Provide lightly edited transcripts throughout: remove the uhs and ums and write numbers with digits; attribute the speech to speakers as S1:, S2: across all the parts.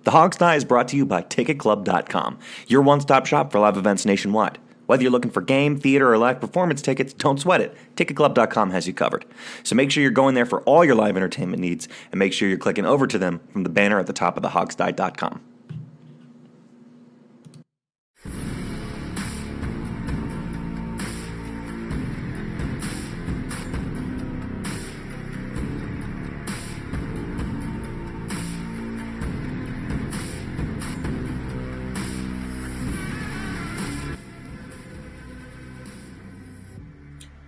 S1: The Hog Sty is brought to you by TicketClub.com, your one-stop shop for live events nationwide. Whether you're looking for game, theater, or live performance tickets, don't sweat it. TicketClub.com has you covered. So make sure you're going there for all your live entertainment needs, and make sure you're clicking over to them from the banner at the top of thehogsty.com.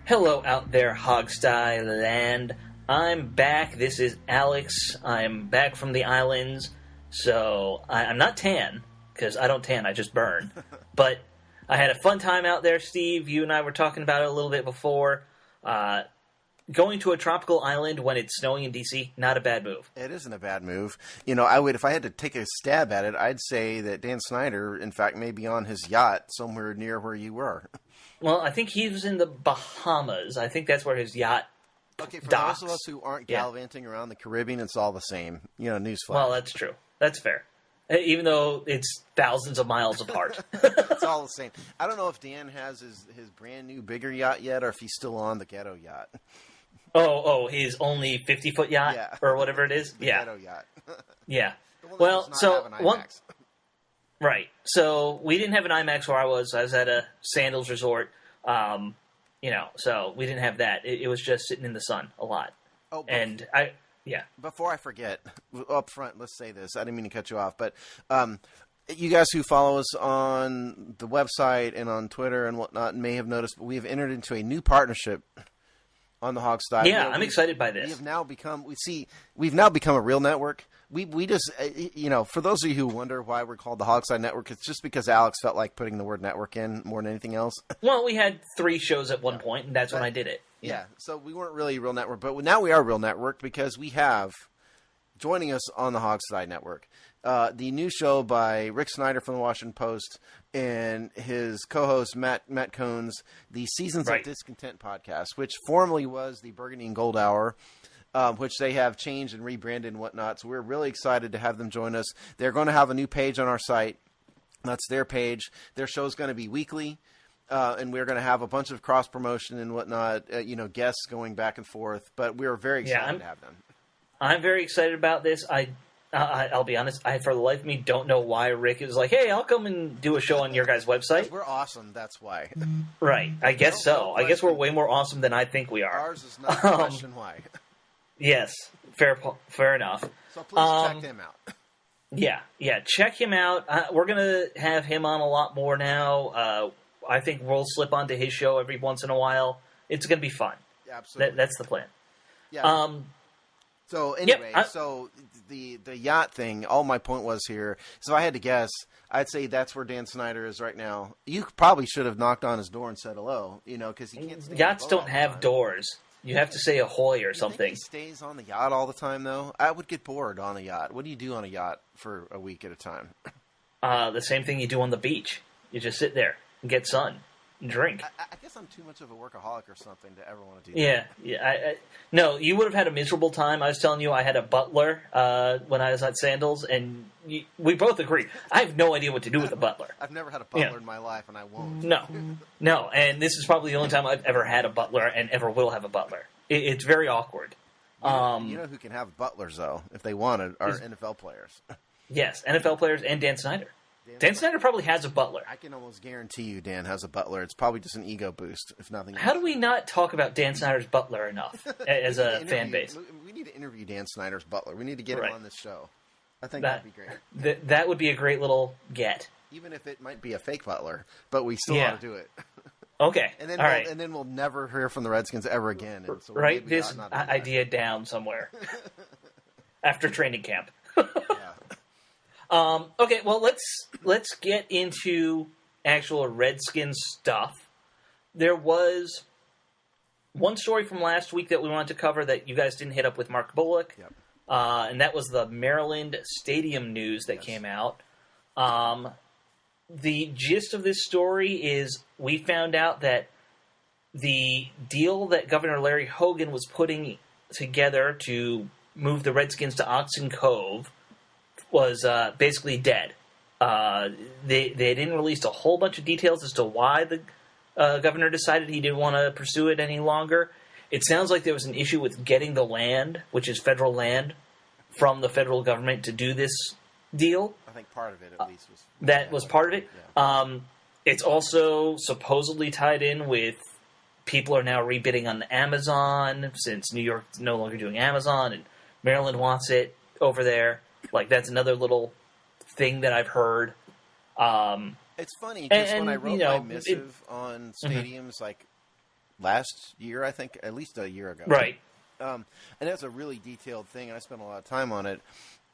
S2: Hello out there, Hog Sty land. I'm back. This is Alex. I'm back from the islands. So, I'm not tan, because I don't tan, I just burn. But I had a fun time out there, Steve. You and I were talking about it a little bit before. Going to a tropical island when it's snowing in D.C., not a bad move.
S3: It isn't a bad move. You know, I would, if I had to take a stab at it, I'd say that Dan Snyder, in fact, may be on his yacht somewhere near where you were.
S2: Well, I think he was in the Bahamas. I think that's where his yacht docks.
S3: Those of us who aren't gallivanting around the Caribbean, it's all the same. You know, newsflash.
S2: Well, that's true. That's fair. Even though it's thousands of miles apart.
S3: It's all the same. I don't know if Dan has his brand new bigger yacht yet, or if he's still on the ghetto yacht.
S2: Oh, his only 50-foot yacht or whatever it is?
S3: The ghetto yacht.
S2: Yeah.
S3: Well, so
S2: right. So we didn't have an IMAX where I was. I was at a Sandals resort. So we didn't have that. It was just sitting in the sun a lot.
S3: Oh,
S2: and
S3: before I forget, up front, let's say this. I didn't mean to cut you off, but you guys who follow us on the website and on Twitter and whatnot may have noticed, but we have entered into a new partnership on the Hog Sty.
S2: Yeah, I'm excited by this.
S3: We've now become a real network. We just, for those of you who wonder why we're called the Hog Sty Network, it's just because Alex felt like putting the word network in more than anything else.
S2: Well, we had 3 shows at one point, and that's when I did it.
S3: Yeah, so we weren't really a real network, but now we are a real network because we have, joining us on the Hog Sty Network, the new show by Rick Snyder from the Washington Post and his co-host Matt Cones, the Seasons of Discontent podcast, which formerly was the Burgundy and Gold Hour, which they have changed and rebranded and whatnot. So we're really excited to have them join us. They're going to have a new page on our site. That's their page. Their show is going to be weekly, and we're going to have a bunch of cross-promotion and whatnot, guests going back and forth. But we're very excited to have them.
S2: I'm very excited about this. I'll be honest, I, for the life of me, don't know why Rick is like, hey, I'll come and do a show on your guys' website.
S3: We're awesome, that's why.
S2: Right, I guess so. I guess we're way more awesome than I think we are.
S3: Ours is not a question why.
S2: Yes, fair enough.
S3: So please check him out.
S2: Yeah, check him out. We're going to have him on a lot more now. I think we'll slip onto his show every once in a while. It's going to be fun.
S3: Yeah, absolutely.
S2: That's the plan.
S3: Yeah. So anyway, so the yacht thing, all my point was here, so if I had to guess, I'd say that's where Dan Snyder is right now. You probably should have knocked on his door and said hello, because he can't stay
S2: Yachts don't have doors. You have to say ahoy or something.
S3: He stays on the yacht all the time, though? I would get bored on a yacht. What do you do on a yacht for a week at a time?
S2: The same thing you do on the beach. You just sit there and get sun and drink.
S3: I guess I'm too much of a workaholic or something to ever want to do that.
S2: Yeah. No, you would have had a miserable time. I was telling you I had a butler when I was at Sandals, and we both agree. I have no idea what to do with a butler.
S3: I've never had a butler in my life, and I won't.
S2: No, and this is probably the only time I've ever had a butler and ever will have a butler. It's very awkward.
S3: You know who can have butlers, though, if they wanted, are NFL players.
S2: Yes, NFL players and Dan Snyder. Dan Snyder probably has a butler.
S3: I can almost guarantee you Dan has a butler. It's probably just an ego boost, if nothing else.
S2: How do we not talk about Dan Snyder's butler enough as a fan base?
S3: We need to interview Dan Snyder's butler. We need to get him on this show. I think that'd be great.
S2: That would be a great little get.
S3: Even if it might be a fake butler, but we still want to do it.
S2: Okay.
S3: And then
S2: and
S3: then we'll never hear from the Redskins ever again. And so
S2: write this idea down somewhere after training camp. Okay, well, let's get into actual Redskins stuff. There was one story from last week that we wanted to cover that you guys didn't hit up with Mark Bullock, and that was the Maryland Stadium news that came out. The gist of this story is we found out that the deal that Governor Larry Hogan was putting together to move the Redskins to Oxen Cove was basically dead. They didn't release a whole bunch of details as to why the governor decided he didn't want to pursue it any longer. It sounds like there was an issue with getting the land, which is federal land, from the federal government to do this deal.
S3: I think part of it, at least, was...
S2: That was part of it.
S3: Yeah.
S2: It's also supposedly tied in with people are now rebidding on Amazon, since New York's no longer doing Amazon, and Maryland wants it over there. Like, that's another little thing that I've heard.
S3: It's funny, because when I wrote my missive on stadiums,
S2: mm-hmm.
S3: like, last year, I think, at least a year ago.
S2: Right.
S3: And that's a really detailed thing, and I spent a lot of time on it.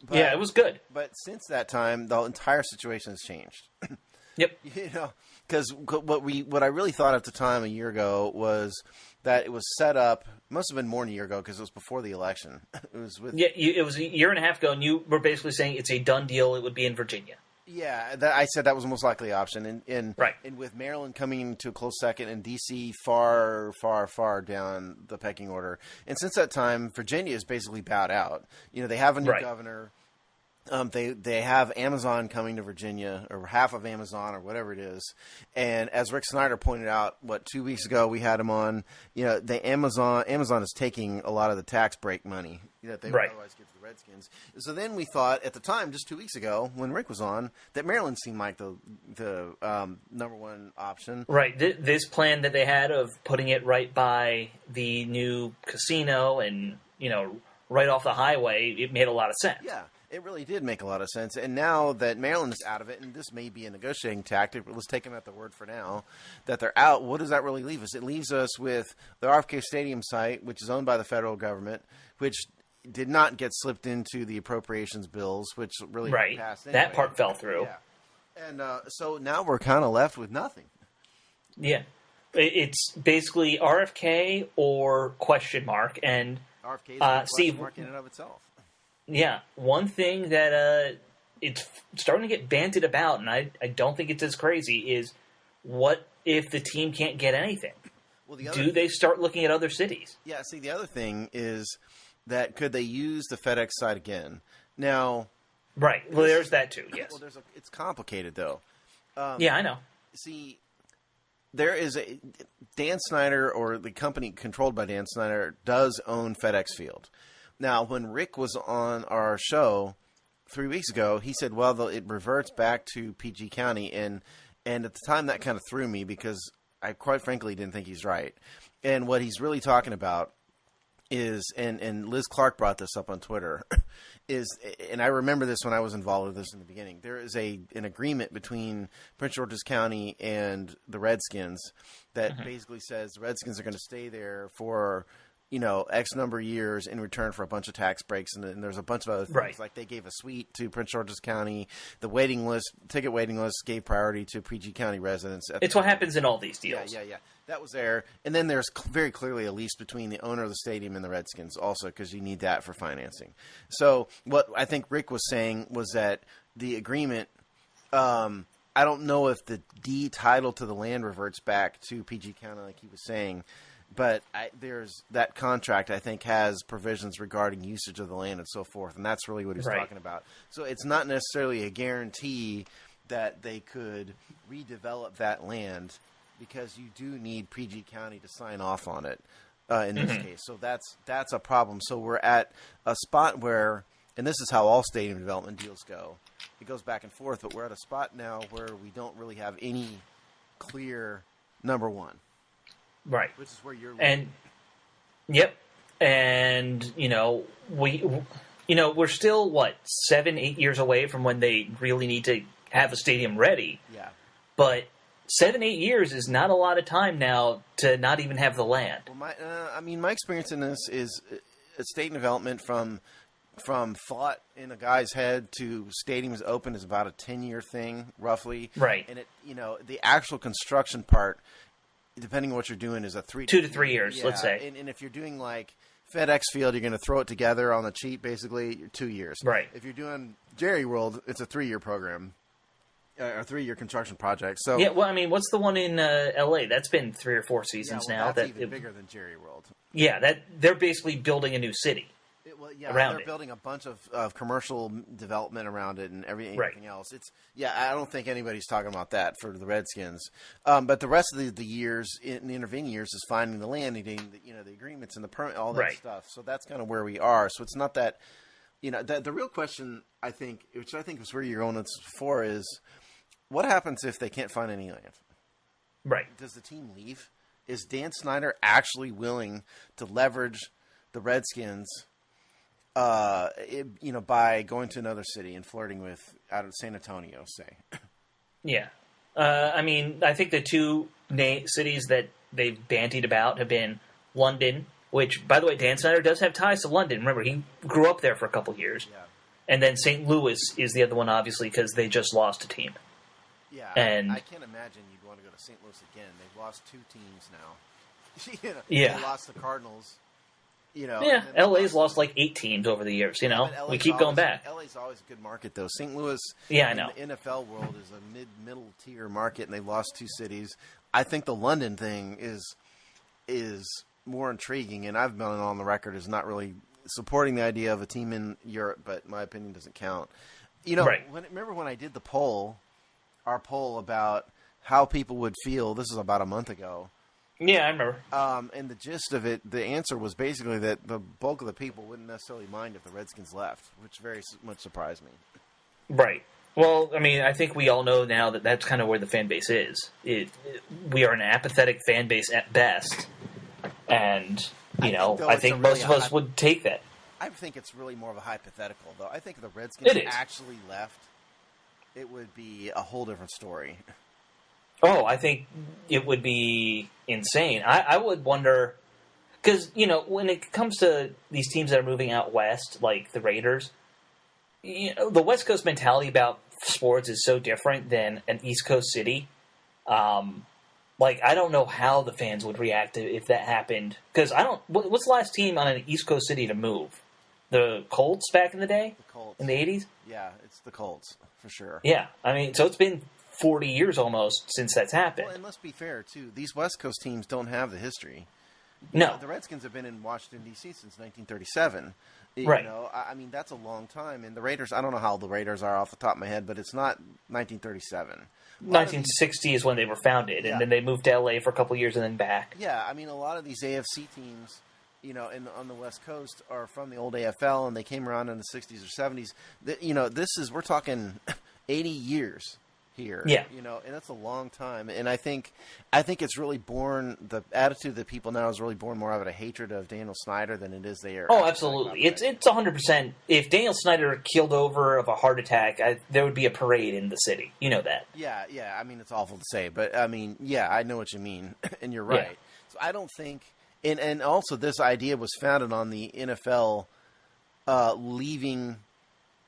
S3: But,
S2: yeah, it was good.
S3: But since that time, the entire situation has changed.
S2: Yep.
S3: You know, because what I really thought at the time a year ago was that it was set up. Must have been more than a year ago because it was before the election. It was with
S2: it was a year and a half ago, and you were basically saying it's a done deal. It would be in Virginia.
S3: Yeah, I said that was the most likely option, and
S2: right.
S3: And with Maryland coming to a close second, and D.C. far, far, far down the pecking order, and since that time, Virginia is basically bowed out. You know, they have a new governor. They have Amazon coming to Virginia, or half of Amazon, or whatever it is. And as Rick Snyder pointed out, 2 weeks ago we had him on. You know, Amazon is taking a lot of the tax break money that they would otherwise give to the Redskins. So then we thought at the time, just 2 weeks ago, when Rick was on, that Maryland seemed like the number one option.
S2: Right. This plan that they had of putting it right by the new casino and, you know, right off the highway, it made a lot of sense.
S3: Yeah. It really did make a lot of sense. And now that Maryland is out of it, and this may be a negotiating tactic, but let's take them at their word for now, that they're out, what does that really leave us? It leaves us with the RFK Stadium site, which is owned by the federal government, which did not get slipped into the appropriations bills, which really passed anyway.
S2: That part fell through.
S3: Yeah. And so now we're kind of left with nothing.
S2: Yeah. It's basically RFK or question mark. And
S3: RFK is a question mark in and of itself.
S2: Yeah, one thing that it's starting to get banted about, and I don't think it's as crazy, is what if the team can't get anything? Well, do they start looking at other cities?
S3: Yeah, see, the other thing is that could they use the FedEx site again? Now...
S2: Right, well, there's that too, yes.
S3: Well, it's complicated, though.
S2: Yeah, I know.
S3: See, there is Dan Snyder, or the company controlled by Dan Snyder, does own FedEx Field. Now, when Rick was on our show 3 weeks ago, he said, well, it reverts back to PG County. And at the time, that kind of threw me because I quite frankly didn't think he's right. And what he's really talking about is, and Liz Clark brought this up on Twitter, and I remember this when I was involved with this in the beginning, there is an agreement between Prince George's County and the Redskins that basically says the Redskins are going to stay there for... you know, X number of years in return for a bunch of tax breaks, and there's a bunch of other things. Right. Like they gave a suite to Prince George's County. The ticket waiting list gave priority to PG County residents.
S2: It's what happens in all these deals.
S3: Yeah. That was there. And then there's very clearly a lease between the owner of the stadium and the Redskins also, because you need that for financing. So what I think Rick was saying was that the agreement, I don't know if the deed title to the land reverts back to PG County like he was saying, but there's that contract, I think, has provisions regarding usage of the land and so forth, and that's really what he's talking about. So it's not necessarily a guarantee that they could redevelop that land because you do need PG County to sign off on it in this case. So that's a problem. So we're at a spot where, and this is how all stadium development deals go, it goes back and forth, but we're at a spot now where we don't really have any clear number one.
S2: Right.
S3: Which is where you're...
S2: And, yep. And, we're still, 7-8 years away from when they really need to have a stadium ready.
S3: Yeah.
S2: But 7-8 years is not a lot of time now to not even have the land.
S3: Well, my experience in this is stadium development from thought in a guy's head to stadiums open is about a 10-year thing, roughly.
S2: Right.
S3: And the actual construction part, depending on what you're doing, is a 2
S2: to 3 years, let's say.
S3: And if you're doing like FedEx Field, you're going to throw it together on the cheap, basically 2 years.
S2: Right.
S3: If you're doing Jerry World, it's a 3-year program, a 3-year construction project. So
S2: yeah, well, what's the one in L.A.? That's been 3 or 4 seasons now.
S3: That's even bigger than Jerry World.
S2: Yeah, they're basically building a new city. around
S3: they're
S2: it.
S3: building a bunch of commercial development around it and everything
S2: Right.
S3: else. I don't think anybody's talking about that for the Redskins. But the rest of the years, in the intervening years, is finding the land, getting the agreements and the permit, all that
S2: Right.
S3: stuff. So that's kind of where we are. So it's not that, the real question, I think, which I think is where you're going for, is what happens if they can't find any land?
S2: Right.
S3: Does the team leave? Is Dan Snyder actually willing to leverage the Redskins, by going to another city and flirting with out of San Antonio, say?
S2: Yeah. I think the two cities that they've bantied about have been London, which, by the way, Dan Snyder does have ties to London. Remember, he grew up there for a couple of years.
S3: Yeah.
S2: And then St. Louis is the other one, obviously, because they just lost a team.
S3: Yeah,
S2: And
S3: I can't imagine you'd want to go to St. Louis again. They've lost 2 teams now.
S2: Yeah.
S3: They lost the Cardinals.
S2: Yeah, LA's lost like 8 teams over the years. We keep going back.
S3: LA's always a good market, though. St. Louis,
S2: Yeah, I know.
S3: in the NFL world, is a middle tier market, and they've lost 2 cities. I think the London thing is more intriguing, and I've been on the record as not really supporting the idea of a team in Europe, but my opinion doesn't count.
S2: Right.
S3: Remember when I did our poll about how people would feel? This is about a month ago.
S2: Yeah, I remember.
S3: And the gist of it, the answer was basically that the bulk of the people wouldn't necessarily mind if the Redskins left, which very much surprised me.
S2: Right. Well, I think we all know now that that's kind of where the fan base is. We are an apathetic fan base at best, and I think most of us would take that.
S3: I think it's really more of a hypothetical, though. I think if the Redskins actually left, it would be a whole different story.
S2: Oh, I think it would be insane. I would wonder, because, when it comes to these teams that are moving out west, like the Raiders, the West Coast mentality about sports is so different than an East Coast city. I don't know how the fans would react if that happened. Because what's the last team on an East Coast city to move? The Colts back in the day?
S3: The Colts.
S2: In the 80s?
S3: Yeah, it's the Colts, for sure.
S2: Yeah, so it's been 40 years almost since that's happened.
S3: Well, and let's be fair, too. These West Coast teams don't have the history.
S2: No.
S3: The Redskins have been in Washington, D.C. since 1937.
S2: Right.
S3: That's a long time. And the Raiders, I don't know how the Raiders are off the top of my head, but it's not 1937.
S2: 1960 is when they were founded, and then they moved to L.A. for a couple of years and then back.
S3: Yeah, a lot of these AFC teams, on the West Coast are from the old AFL, and they came around in the 60s or 70s. We're talking 80 years here.
S2: Yeah.
S3: And that's a long time. And I think it's really born, the attitude that people now is really born more out of a hatred of Daniel Snyder than it is there.
S2: Oh, absolutely. It's 100%. If Daniel Snyder keeled over of a heart attack, there would be a parade in the city. You know that.
S3: Yeah. It's awful to say, but I know what you mean, and you're right.
S2: Yeah.
S3: So I don't think, and also this idea was founded on the NFL leaving,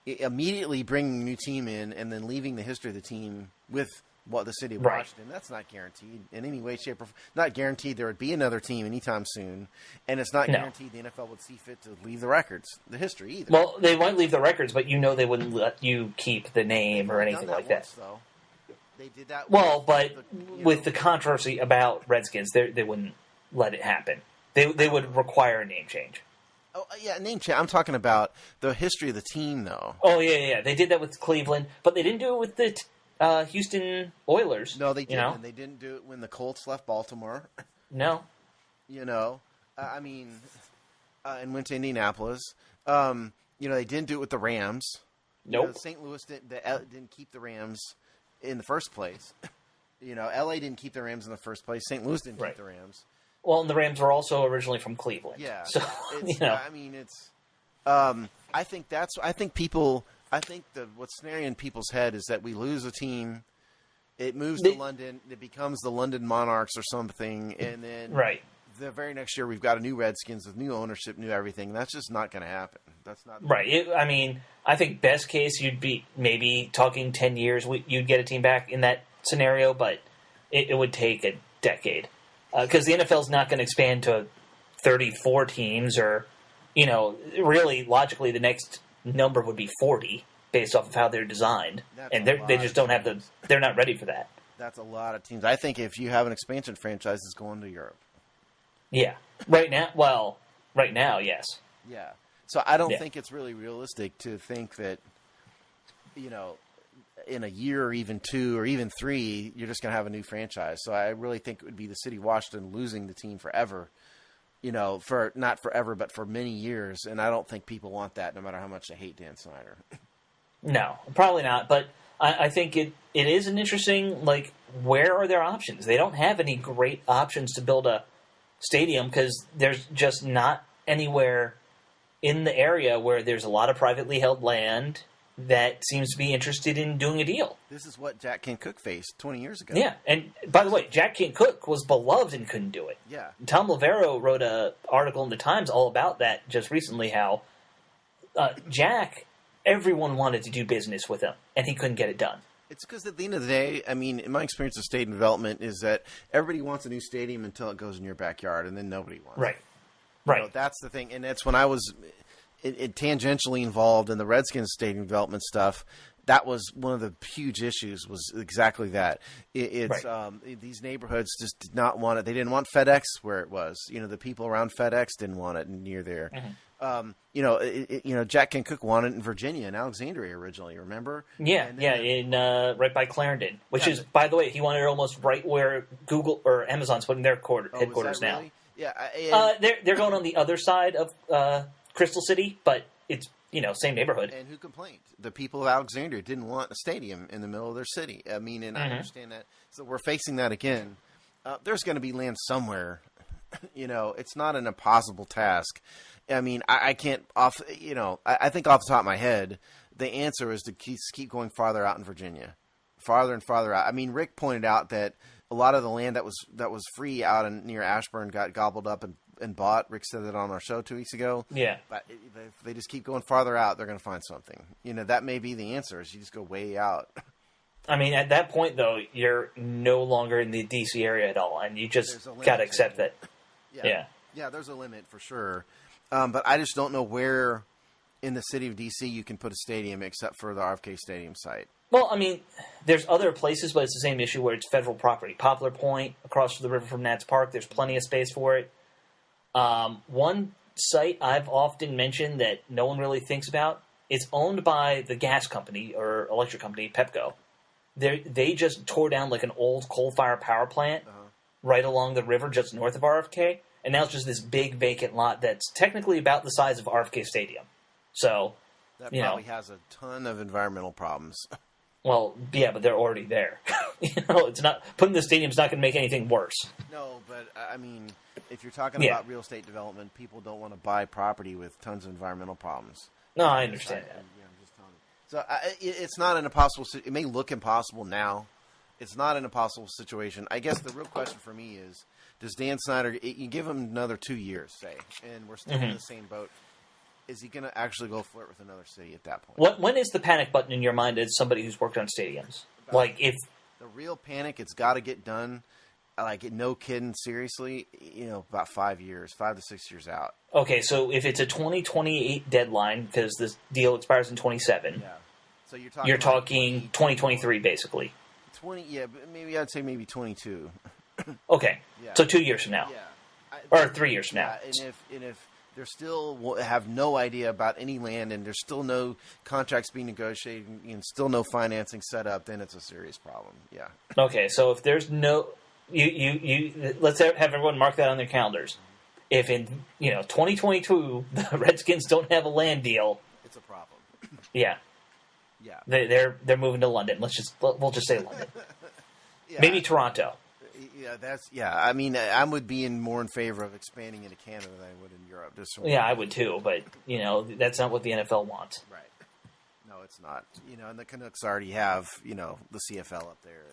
S3: immediately bringing a new team in, and then leaving the history of the team with the city of Washington. That's not guaranteed in any way, shape, or form. Not guaranteed there would be another team anytime soon, and it's not guaranteed the NFL would see fit to leave the records, the history either.
S2: Well, they might leave the records, but they wouldn't let you keep the name or anything like that.
S3: Though. They did that.
S2: With the controversy about Redskins, they wouldn't let it happen. They would require a name change.
S3: Oh, yeah, name change. I'm talking about the history of the team, though.
S2: Oh, yeah. They did that with Cleveland, but they didn't do it with the Houston Oilers.
S3: No, they didn't. And they didn't do it when the Colts left Baltimore.
S2: No.
S3: And went to Indianapolis. They didn't do it with the Rams.
S2: Nope.
S3: St. Louis didn't keep the Rams in the first place. L.A. didn't keep the Rams in the first place. St. Louis didn't keep the Rams.
S2: Well, and the Rams were also originally from Cleveland.
S3: Yeah.
S2: So,
S3: what's snaring in people's head is that we lose a team, it moves to London, it becomes the London Monarchs or something, and then the very next year we've got a new Redskins with new ownership, new everything. That's just not going to happen. That's not
S2: right. I think best case you'd be maybe talking 10 years, you'd get a team back in that scenario, but it would take a decade. Because the NFL is not going to expand to 34 teams or, really, logically, the next number would be 40 based off of how they're designed. They just don't have they're not ready for that.
S3: That's a lot of teams. I think if you have an expansion franchise, it's going to Europe.
S2: Yeah. Right now, yes.
S3: Yeah. So I don't think it's really realistic to think that, in a year or even 2 or even 3, you're just going to have a new franchise. So I really think it would be the city of Washington losing the team forever, for not forever, but for many years. And I don't think people want that, no matter how much they hate Dan Snyder.
S2: No, probably not. But I think it is an interesting, where are their options? They don't have any great options to build a stadium because there's just not anywhere in the area where there's a lot of privately held land that seems to be interested in doing a deal.
S3: This is what Jack Kent Cooke faced 20 years ago.
S2: Yeah, and by the way, Jack Kent Cooke was beloved and couldn't do it.
S3: Yeah.
S2: Tom Lavero wrote an article in the Times all about that just recently, how Jack, everyone wanted to do business with him, and he couldn't get it done.
S3: It's because at the end of the day, I mean, in my experience of stadium development is that everybody wants a new stadium until it goes in your backyard, and then nobody wants it.
S2: Right.
S3: That's the thing, and that's when I was tangentially involved in the Redskins stadium development stuff. That was one of the huge issues, was exactly that. These neighborhoods just did not want it. They didn't want FedEx where it was. The people around FedEx didn't want it near there. Mm-hmm. Jack Kent Cooke wanted it in Virginia, in Alexandria originally, remember?
S2: Yeah, in right by Clarendon, which is, by the way, he wanted it almost right where Google or Amazon's putting their headquarters now.
S3: Really? Yeah.
S2: They're going on the other side of Crystal City, but it's, same neighborhood.
S3: And who complained? The people of Alexandria didn't want a stadium in the middle of their city. I mean, and I understand that. So we're facing that again. There's going to be land somewhere. It's not an impossible task. I mean, I can't I think off the top of my head, the answer is to keep going farther out in Virginia, farther and farther out. I mean, Rick pointed out that a lot of the land that was free out near Ashburn got gobbled up and bought. Rick said that on our show 2 weeks ago.
S2: Yeah.
S3: But if they just keep going farther out, they're going to find something. That may be the answer, is you just go way out.
S2: I mean, at that point, though, you're no longer in the D.C. area at all, and you just got to accept that.
S3: Yeah, there's a limit for sure. But I just don't know where in the city of D.C. you can put a stadium except for the RFK Stadium site.
S2: Well, I mean, there's other places, but it's the same issue where it's federal property. Poplar Point, across the river from Nats Park, there's plenty of space for it. One site I've often mentioned that no one really thinks about, it's owned by the gas company or electric company, Pepco. They just tore down an old coal-fired power plant right along the river just north of RFK, and now it's just this big vacant lot that's technically about the size of RFK Stadium. So,
S3: that probably has a ton of environmental problems.
S2: Well, yeah, but they're already there. It's not putting the stadium's not going to make anything worse.
S3: No, but I mean, if you're talking about real estate development, people don't want to buy property with tons of environmental problems.
S2: No, I understand that.
S3: I'm just telling you. So it's not an impossible. It may look impossible now. It's not an impossible situation. I guess the real question for me is: does Dan Snyder? You give him another 2 years, say, and we're still in the same boat. Is he going to actually go flirt with another city at that point?
S2: When is the panic button in your mind as somebody who's worked on stadiums? If
S3: the real panic, it's got to get done. No kidding, seriously, about 5 to 6 years out.
S2: Okay, so if it's a 2028 deadline, because this deal expires in 27,
S3: so
S2: you're talking 2023, basically.
S3: 20, but maybe I'd say maybe 22.
S2: Okay, so 2 years from now, or 3 years from now.
S3: And if they still have no idea about any land, and there's still no contracts being negotiated, and still no financing set up, then it's a serious problem. Yeah.
S2: Okay, so if there's no, let's have everyone mark that on their calendars. If in 2022 the Redskins don't have a land deal,
S3: it's a problem.
S2: Yeah. They're moving to London. We'll just say London. Maybe Toronto.
S3: I mean, I would be more in favor of expanding into Canada than I would in Europe.
S2: I would too, but that's not what the NFL wants.
S3: Right. No, it's not. And the Canucks already have the CFL up there.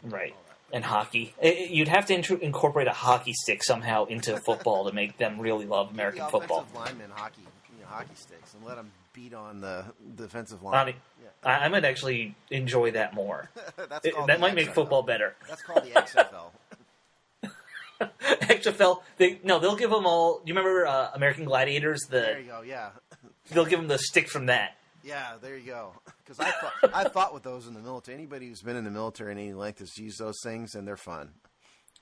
S2: Right. And hockey. You'd have to incorporate a hockey stick somehow into football to make them really love American football.
S3: Offensive linemen hockey sticks, and let them beat on the defensive line.
S2: I might actually enjoy that more. That might make football better.
S3: That's called the XFL.
S2: XFL. They'll give them all. You remember American Gladiators?
S3: There you go. Yeah.
S2: They'll give them the stick from that.
S3: Yeah, there you go. Because I thought with those in the military. Anybody who's been in the military in any length has used those things, and they're fun.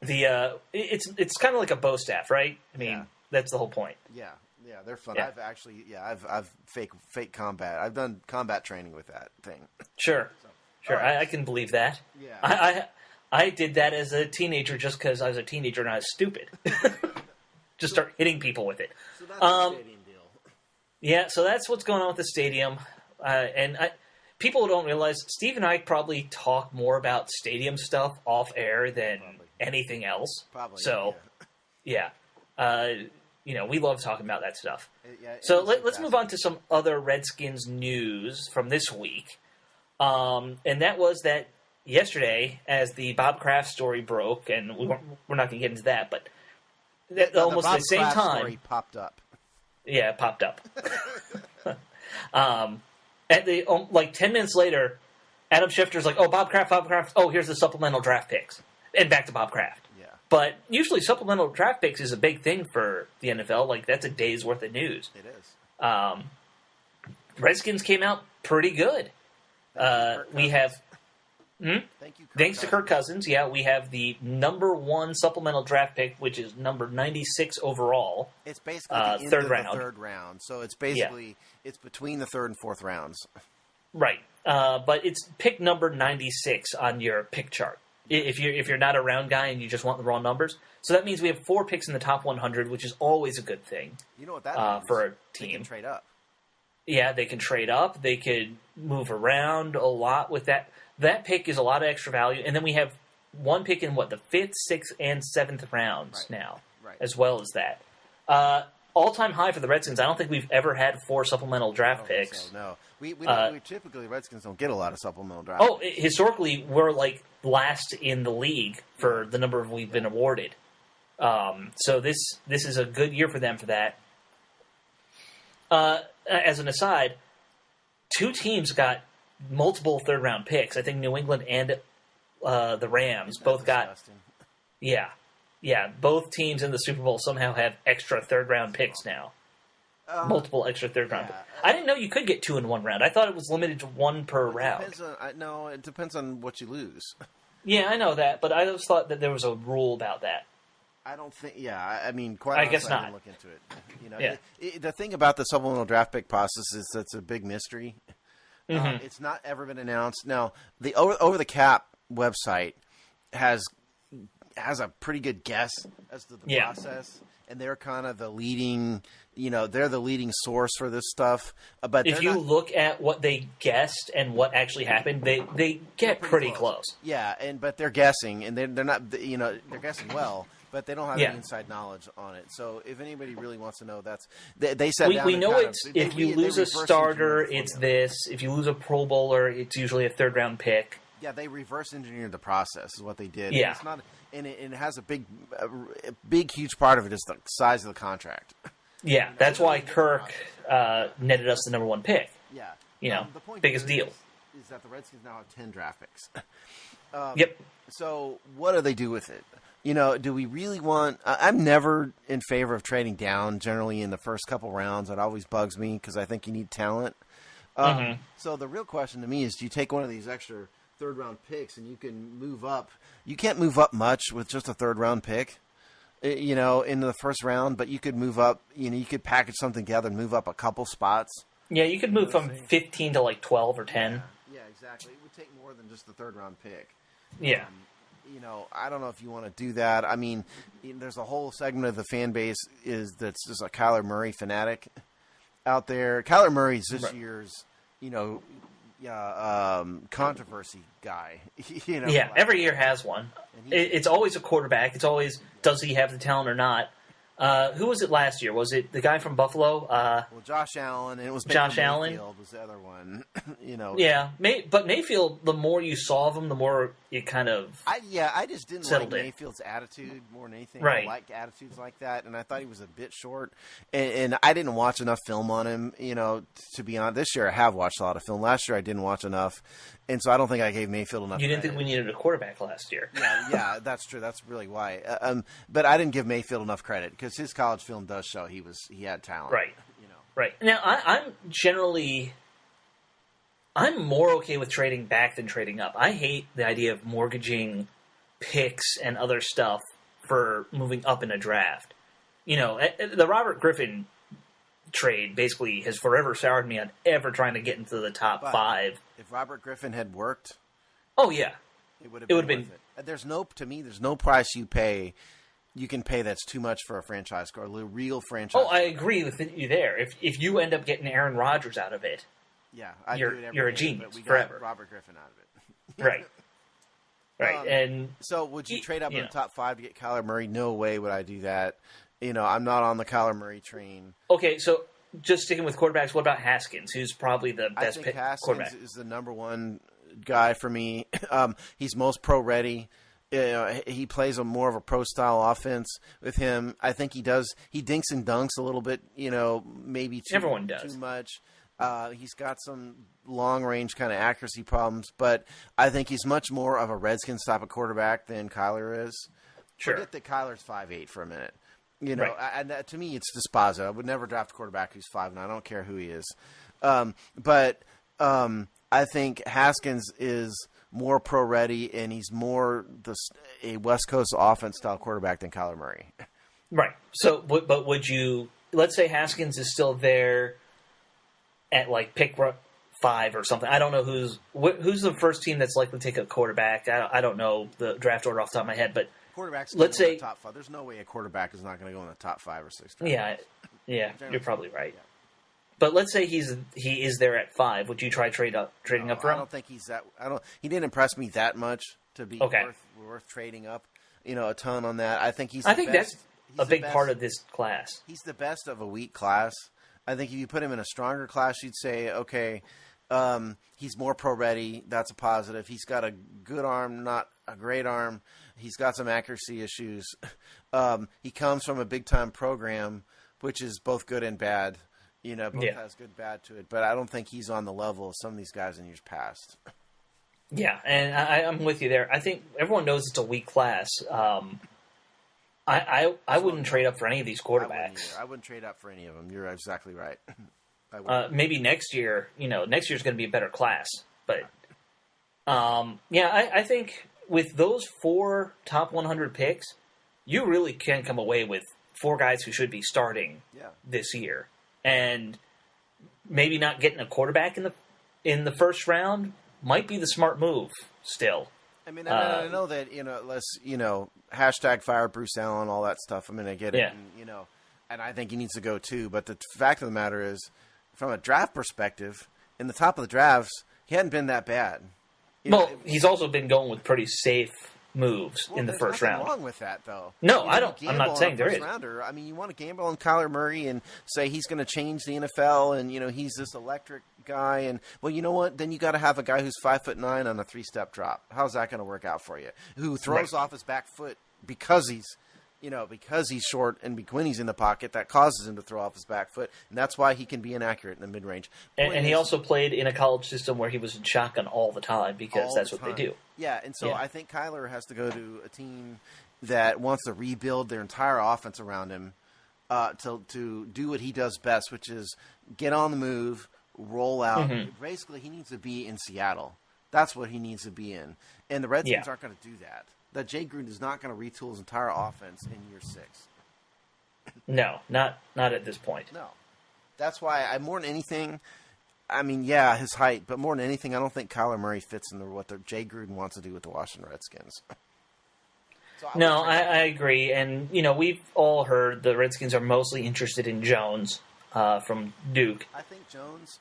S2: It's kind of like a bow staff, right? I mean, that's the whole point.
S3: Yeah. Yeah, they're fun.
S2: Yeah.
S3: I've fake combat. I've done combat training with that thing.
S2: Sure. Sure,
S3: right.
S2: I can believe that.
S3: Yeah.
S2: I did that as a teenager just because I was a teenager and I was stupid. Just start hitting people with it.
S3: So that's the stadium deal.
S2: Yeah, so that's what's going on with the stadium. People don't realize Steve and I probably talk more about stadium stuff off air than anything else.
S3: Probably.
S2: So, yeah. We love talking about that stuff.
S3: It
S2: So let's move on to some other Redskins news from this week. And that was that yesterday, as the Bob Kraft story broke, and we're not going to get into that, but almost at the same time,
S3: story popped up.
S2: Yeah, it popped up. At the 10 minutes later, Adam Schefter's like, "Oh, Bob Kraft. Oh, here's the supplemental draft picks," and back to Bob Kraft.
S3: Yeah.
S2: But usually, supplemental draft picks is a big thing for the NFL. Like that's a day's worth of news.
S3: It is.
S2: Redskins came out pretty good. We have.
S3: Thank you.
S2: Thanks to Kirk Cousins, yeah, we have the number 1 supplemental draft pick, which is number 96 overall.
S3: It's basically the end
S2: third
S3: of
S2: round.
S3: the third round, so it's basically it's between the third and fourth rounds.
S2: Right, but it's pick number 96 on your pick chart. If you're not a round guy and you just want the raw numbers, so that means we have 4 picks in the top 100, which is always a good thing.
S3: You know what that means?
S2: For a
S3: They
S2: team.
S3: can trade up.
S2: Yeah, they can trade up. They could move around a lot with that. That pick is a lot of extra value. And then we have 1 pick in, the 5th, 6th, and 7th rounds now, as well as that. All-time high for the Redskins. I don't think we've ever had 4 supplemental draft picks.
S3: So, no. We typically, Redskins don't get a lot of supplemental draft picks.
S2: Historically, we're last in the league for the number we've been awarded. So this is a good year for them for that. As an aside, 2 teams got multiple third-round picks. I think New England and the Rams both got. Yeah. Both teams in the Super Bowl somehow have extra third-round picks now. Multiple extra third-round picks. I didn't know you could get 2 in one round. I thought it was limited to 1 per round.
S3: It depends on what you lose.
S2: Yeah, I know that, but I always thought that there was a rule about that.
S3: I don't think. Yeah, I mean, quite honestly,
S2: guess not.
S3: I didn't look into it. The thing about the supplemental draft pick process is it's a big mystery. It's not ever been announced. Now, the over the cap website has a pretty good guess as to the process, and they're kind of the leading. They're the leading source for this stuff. But
S2: if you look at what they guessed and what actually happened, they get pretty close.
S3: Yeah, but they're guessing, and they're not. They're guessing well. But they don't have any inside knowledge on it. So if anybody really wants to know, they sat down.
S2: We know it's if you lose a starter, it's this. If you lose a Pro Bowler, it's usually a third-round pick.
S3: Yeah, they reverse engineered the process. Is what they did.
S2: Yeah,
S3: and it's not, and it has a big, huge part of it is the size of the contract.
S2: Yeah, that's why Kirk netted us the number 1 pick.
S3: Yeah, the point
S2: biggest deal
S3: is that the Redskins now have 10 draft picks.
S2: Yep.
S3: So what do they do with it? Do we really want... I'm never in favor of trading down generally in the first couple rounds. That always bugs me because I think you need talent. So the real question to me is, do you take one of these extra third-round picks and you can move up? You can't move up much with just a third-round pick, into the first round, but you could move up. You could package something together and move up a couple spots.
S2: Yeah, you could move from 15 to 12 or 10.
S3: Yeah, exactly. It would take more than just the third-round pick.
S2: Yeah.
S3: I don't know if you want to do that. I mean, there's a whole segment of the fan base that's just a Kyler Murray fanatic out there. Kyler Murray's this year's, controversy guy.
S2: Every year has one. It's always a quarterback. It's always, does he have the talent or not? Who was it last year? Was it the guy from Buffalo?
S3: Josh Allen, and it was
S2: Josh Allen.
S3: Mayfield was the other one.
S2: Yeah, but Mayfield, the more you saw of him, the more it kind of
S3: I just didn't like Mayfield's attitude more than anything.
S2: Right.
S3: I like attitudes like that, and I thought he was a bit short. And I didn't watch enough film on him, to be honest. This year I have watched a lot of film. Last year I didn't watch enough, and so I don't think I gave Mayfield enough.
S2: You didn't think we needed a quarterback last year.
S3: Yeah, that's true. That's really why. But I didn't give Mayfield enough credit because his college film does show he had talent.
S2: Right. Right. Now, I'm more okay with trading back than trading up. I hate the idea of mortgaging picks and other stuff for moving up in a draft. The Robert Griffin trade basically has forever soured me on ever trying to get into the top 5.
S3: If Robert Griffin had worked,
S2: oh yeah,
S3: it would have been. There's no price you can pay that's too much for a franchise or a real franchise.
S2: Oh, I agree with you there. If you end up getting Aaron Rodgers out of it,
S3: yeah,
S2: you're a genius
S3: but we got
S2: forever.
S3: Robert Griffin out of it,
S2: right? Right, and
S3: so would you trade up in the top 5 to get Kyler Murray? No way would I do that. I'm not on the Kyler Murray train.
S2: Okay, so just sticking with quarterbacks, what about Haskins, who's probably the best pick quarterback?
S3: Haskins is the number one guy for me. He's most pro ready. He plays more of a pro style offense with him. I think he dinks and dunks a little bit. Maybe
S2: everyone does
S3: too much. He's got some long range kind of accuracy problems, but I think he's much more of a Redskins type of quarterback than Kyler is.
S2: Sure.
S3: Forget that Kyler's 5'8" for a minute.
S2: Right.
S3: And to me, it's dispositive. I would never draft a quarterback who's 5'9". I don't care who he is. But I think Haskins is more pro ready, and he's more a West Coast offense style quarterback than Kyler Murray.
S2: Right. So, but would you? Let's say Haskins is still there at like pick 5 or something. I don't know who's the first team that's likely to take a quarterback. I don't know the draft order off the top of my head, but
S3: quarterbacks.
S2: Let's say
S3: in the top 5. There's no way a quarterback is not going to go in the top 5 or 6.
S2: Yeah, you're probably right. Yeah. But let's say he is there at 5. Would you try trading up for him?
S3: I don't think he's that. He didn't impress me that much to be worth trading up. A ton on that. I think he's. I think
S2: that's a big part of this class.
S3: He's the best of a weak class. I think if you put him in a stronger class, you'd say, okay, he's more pro ready. That's a positive. He's got a good arm, not a great arm. He's got some accuracy issues. He comes from a big time program, which is both good and bad. Both has good, bad to it. But I don't think he's on the level of some of these guys in years past.
S2: Yeah, and I'm with you there. I think everyone knows it's a weak class. I wouldn't trade up for any of these quarterbacks.
S3: I wouldn't trade up for any of them. You're exactly right.
S2: Maybe next year. Next year's going to be a better class. But I think with those 4 top 100 picks, you really can come away with 4 guys who should be starting this year. And maybe not getting a quarterback in the first round might be the smart move still.
S3: I mean, I know that, let's, hashtag fire Bruce Allen, all that stuff. I mean, I get it. And, and I think he needs to go too. But the fact of the matter is, from a draft perspective, in the top of the drafts, he hadn't been that bad.
S2: He's also been going with pretty safe moves in the first round.
S3: What's wrong with that, though?
S2: No, I don't. I'm not saying there is.
S3: Rounder. I mean, you want to gamble on Kyler Murray and say he's going to change the NFL, and he's this electric guy. And well, you know what? Then you got to have a guy who's 5'9" on a 3-step drop. How's that going to work out for you? Who throws off his back foot because he's short, and when he's in the pocket, that causes him to throw off his back foot, and that's why he can be inaccurate in the mid-range.
S2: And he also played in a college system where he was in shotgun all the time because that's what they do.
S3: Yeah, and so I think Kyler has to go to a team that wants to rebuild their entire offense around him to do what he does best, which is get on the move, roll out. Mm-hmm. Basically, he needs to be in Seattle. That's what he needs to be in. And the Redskins aren't going to do that. That Jay Gruden is not going to retool his entire offense in year 6.
S2: No, not at this point.
S3: No. That's why more than anything, I mean, his height, but more than anything, I don't think Kyler Murray fits into what Jay Gruden wants to do with the Washington Redskins.
S2: So I agree. And, we've all heard the Redskins are mostly interested in Jones from Duke.
S3: I think Jones...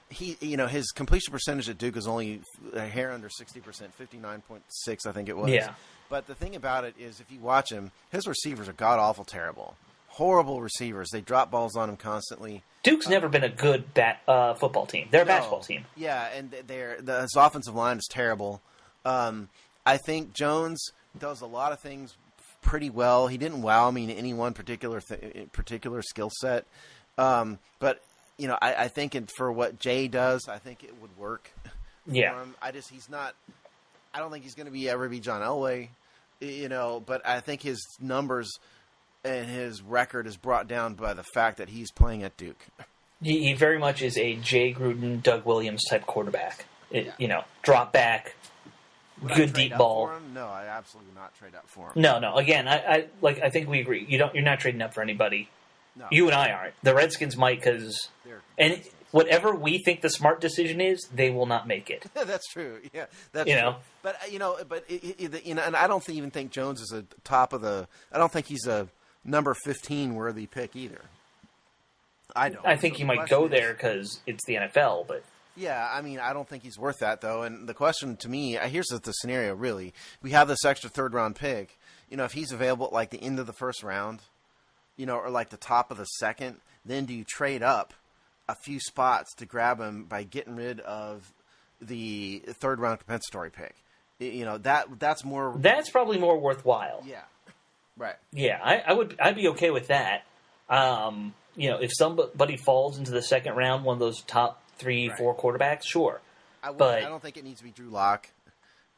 S3: his completion percentage at Duke is only a hair under 60%, 59.6, I think it was.
S2: Yeah.
S3: But the thing about it is, if you watch him, his receivers are god-awful terrible. Horrible receivers. They drop balls on him constantly.
S2: Duke's never been a good football team. They're a basketball team.
S3: Yeah, and his offensive line is terrible. I think Jones does a lot of things pretty well. He didn't wow me in any one particular skill set. But... I think for what Jay does, I think it would work for him. He's not – I don't think he's going to ever be John Elway, but I think his numbers and his record is brought down by the fact that he's playing at Duke.
S2: He very much is a Jay Gruden, Doug Williams type quarterback. Drop back, good deep ball.
S3: No, I absolutely would not trade up for him.
S2: No. Again, I think we agree. You're not trading up for anybody.
S3: No.
S2: You and I aren't. The Redskins might, because and whatever we think the smart decision is, they will not make it.
S3: That's true. Yeah, that's true. But and I don't even think Jones is a top of the. I don't think he's a number 15 worthy pick either. I don't.
S2: I think he might go there because it's the NFL, but.
S3: Yeah, I mean, I don't think he's worth that, though. And the question to me, here's the scenario, really. We have this extra third-round pick. If he's available at, like, the end of the first round, or, like, the top of the second, then do you trade up a few spots to grab him by getting rid of the third-round compensatory pick? That's more...
S2: That's probably more worthwhile.
S3: Yeah, right.
S2: Yeah, I'd be okay with that. If somebody falls into the second round, one of those top 3-4 quarterbacks, sure.
S3: I
S2: but
S3: don't think it needs to be Drew Lock.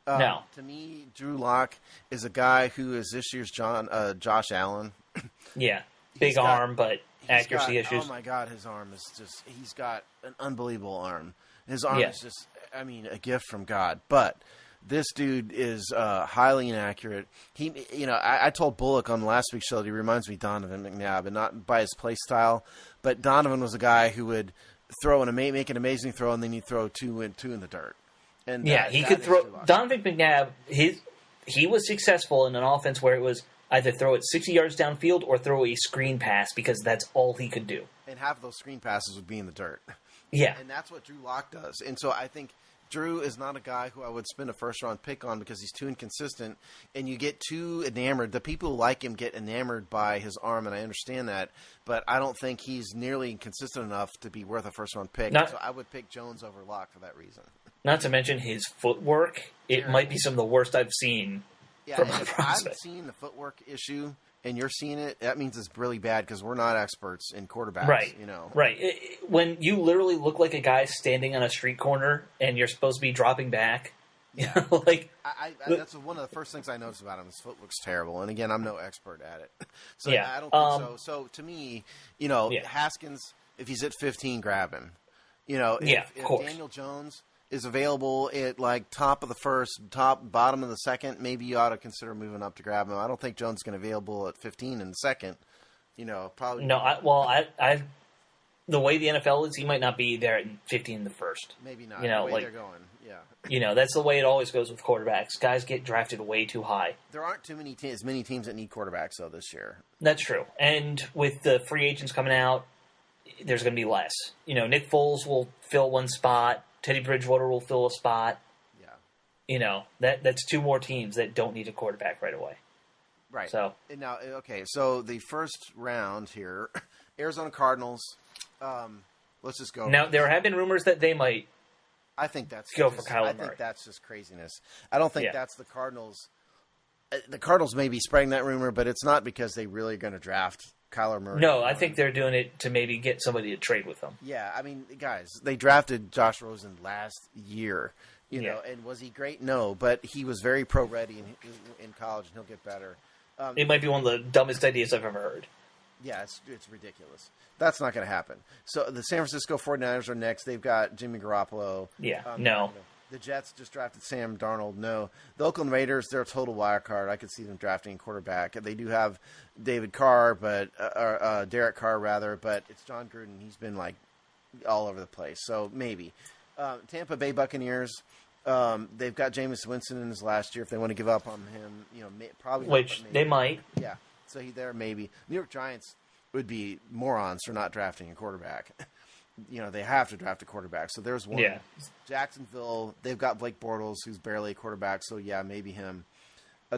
S2: No.
S3: To me, Drew Lock is a guy who is this year's Josh Allen.
S2: Yeah. Big arm, but accuracy issues.
S3: Oh, my God, his arm is just – he's got an unbelievable arm. His arm is just, a gift from God. But this dude is highly inaccurate. I told Bullock on last week's show that he reminds me of Donovan McNabb, and not by his play style, but Donovan was a guy who would – make an amazing throw, and then you throw two in the dirt. And
S2: he could throw. Donovan McNabb, he was successful in an offense where it was either throw it 60 yards downfield or throw a screen pass because that's all he could do.
S3: And half of those screen passes would be in the dirt.
S2: Yeah,
S3: and that's what Drew Lock does. And so I think Drew is not a guy who I would spend a first-round pick on because he's too inconsistent, and you get too enamored. The people who like him get enamored by his arm, and I understand that, but I don't think he's nearly consistent enough to be worth a first-round pick. So I would pick Jones over Locke for that reason.
S2: Not to mention his footwork. It might be some of the worst I've seen from a prospect.
S3: I've seen the footwork issue, and you're seeing it, that means it's really bad because we're not experts in quarterbacks.
S2: Right. Right. When you literally look like a guy standing on a street corner and you're supposed to be dropping back,
S3: that's one of the first things I noticed about him. His footwork's terrible. And again, I'm no expert at it. So I don't think so. So to me, Haskins, if he's at 15, grab him. If Daniel Jones is available at like top of the first, bottom of the second, maybe you ought to consider moving up to grab him. I don't think Jones is going to be available at 15 in the second. Probably.
S2: No, I the way the NFL is, he might not be there at 15 in the first.
S3: Maybe not. The way they're going. Yeah.
S2: That's the way it always goes with quarterbacks. Guys get drafted way too high.
S3: There aren't as many teams that need quarterbacks though this year.
S2: That's true. And with the free agents coming out, there's going to be less. Nick Foles will fill one spot. Teddy Bridgewater will fill a spot. Yeah. That's two more teams that don't need a quarterback right away.
S3: Right.
S2: So
S3: now, so the first round here, Arizona Cardinals. Let's just go.
S2: Now there have been rumors that they might.
S3: I think that's
S2: go for Kyler Murray.
S3: I think that's just craziness. I don't think that's the Cardinals. The Cardinals may be spreading that rumor, but it's not because they really are going to draft Kyler Murray.
S2: No, I think they're doing it to maybe get somebody to trade with them.
S3: Yeah, I mean, guys, they drafted Josh Rosen last year, and was he great? No, but he was very pro-ready in college, and he'll get better.
S2: It might be one of the dumbest ideas I've ever heard.
S3: Yeah, it's ridiculous. That's not going to happen. So the San Francisco 49ers are next. They've got Jimmy Garoppolo.
S2: Yeah, no.
S3: The Jets just drafted Sam Darnold. No. The Oakland Raiders, they're a total wild card. I could see them drafting a quarterback. They do have David Carr, Derek Carr, rather, but it's John Gruden. He's been, like, all over the place. So maybe. Tampa Bay Buccaneers, they've got Jameis Winston in his last year. If they want to give up on him, probably.
S2: Which they might.
S3: Yeah. So maybe. New York Giants would be morons for not drafting a quarterback. They have to draft a quarterback. So there's one.
S2: Yeah.
S3: Jacksonville, they've got Blake Bortles, who's barely a quarterback. So, yeah, maybe him.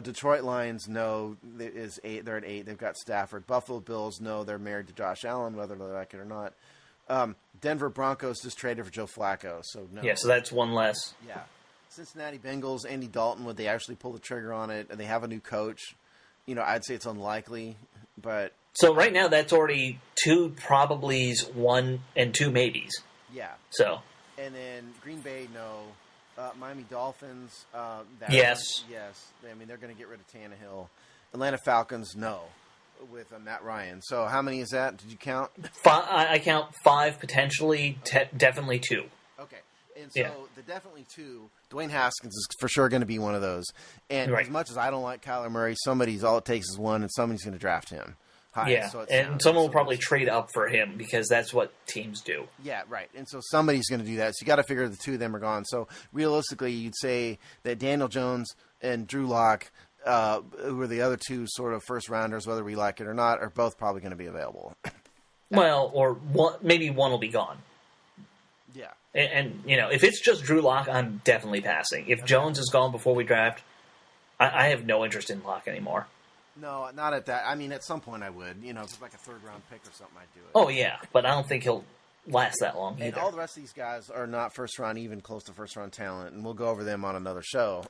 S3: Detroit Lions, no, is 8. They're at 8. They've got Stafford. Buffalo Bills, no, they're married to Josh Allen, whether they like it or not. Denver Broncos just traded for Joe Flacco. So, no.
S2: Yeah, so that's one less.
S3: Yeah. Cincinnati Bengals, Andy Dalton, would they actually pull the trigger on it? And they have a new coach. I'd say it's unlikely, but...
S2: So right now, that's already 2 probablys, 1 and 2 maybes.
S3: Yeah.
S2: So.
S3: And then Green Bay, no. Miami Dolphins,
S2: yes.
S3: Yes. I mean, they're going to get rid of Tannehill. Atlanta Falcons, no, with Matt Ryan. So how many is that? Did you count?
S2: I count 5 potentially, definitely 2.
S3: Okay. And so the definitely 2, Dwayne Haskins is for sure going to be one of those. And as much as I don't like Kyler Murray, all it takes is one, and somebody's going to draft him. high.
S2: Yeah,
S3: So
S2: and someone will probably trade up for him because that's what teams do.
S3: Yeah, right. And so somebody's going to do that. So you got to figure the two of them are gone. So realistically, you'd say that Daniel Jones and Drew Lock, who are the other two sort of first rounders, whether we like it or not, are both probably going to be available.
S2: Well, or maybe one will be gone.
S3: Yeah.
S2: And if it's just Drew Lock, I'm definitely passing. If Jones is gone before we draft, I have no interest in Lock anymore.
S3: No, not at that. I mean, at some point I would. If it's like a third-round pick or something, I'd do it.
S2: Oh, yeah, but I don't think he'll last that long either.
S3: And all the rest of these guys are not first-round, even close to first-round talent, and we'll go over them on another show.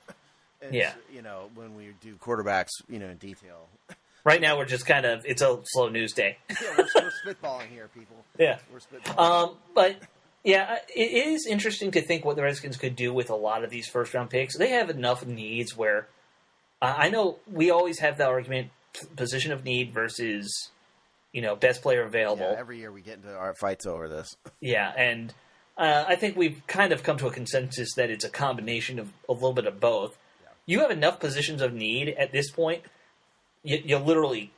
S2: Yeah.
S3: When we do quarterbacks, in detail.
S2: Right now, we're just it's a slow news day.
S3: Yeah, we're spitballing here, people.
S2: Yeah.
S3: We're spitballing.
S2: But, yeah, it is interesting to think what the Redskins could do with a lot of these first-round picks. They have enough needs where I know we always have the argument, position of need versus, best player available.
S3: Yeah, every year we get into our fights over this.
S2: Yeah, and I think we've kind of come to a consensus that it's a combination of a little bit of both. Yeah. You have enough positions of need at this point. You literally,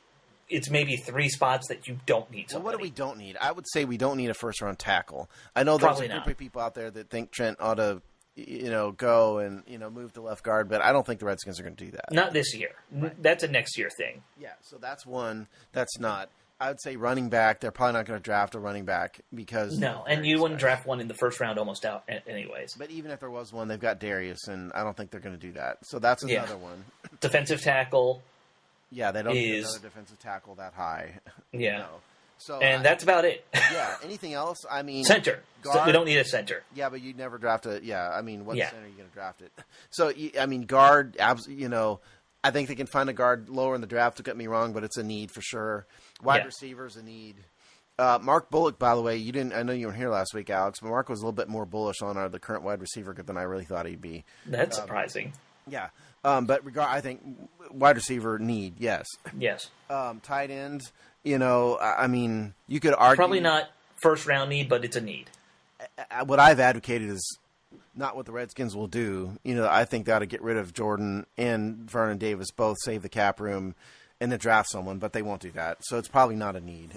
S2: it's maybe 3 spots that you don't need somebody.
S3: Well, what do we don't need? I would say we don't need a first-round tackle. I know there's a group of people out there that think Trent ought to go and, move to left guard, but I don't think the Redskins are going to do that.
S2: Not this year. Right. That's a next year thing.
S3: Yeah, so that's one. That's not. I would say running back, they're probably not going to draft a running back because...
S2: No, and you wouldn't draft one in the first round almost out anyways.
S3: But even if there was one, they've got Darius, and I don't think they're going to do that. So that's another one.
S2: Defensive tackle.
S3: Yeah, they don't need another defensive tackle that high.
S2: Yeah.
S3: So
S2: that's about it.
S3: Yeah. Anything else? I mean,
S2: center.
S3: Guard,
S2: we don't need a center.
S3: Yeah, but you'd never draft a. Yeah, I mean, what center are you going to draft it? So I mean, guard. I think they can find a guard lower in the draft. Don't get me wrong, but it's a need for sure. Wide receiver is a need. Mark Bullock, by the way, you didn't. I know you weren't here last week, Alex, but Mark was a little bit more bullish on the current wide receiver than I really thought he'd be.
S2: That's surprising.
S3: Yeah. But I think wide receiver need, yes.
S2: Yes.
S3: Tight end, I mean, you could argue.
S2: Probably not first round need, but it's a need.
S3: What I've advocated is not what the Redskins will do. I think they ought to get rid of Jordan and Vernon Davis, both save the cap room, and then draft someone, but they won't do that. So it's probably not a need.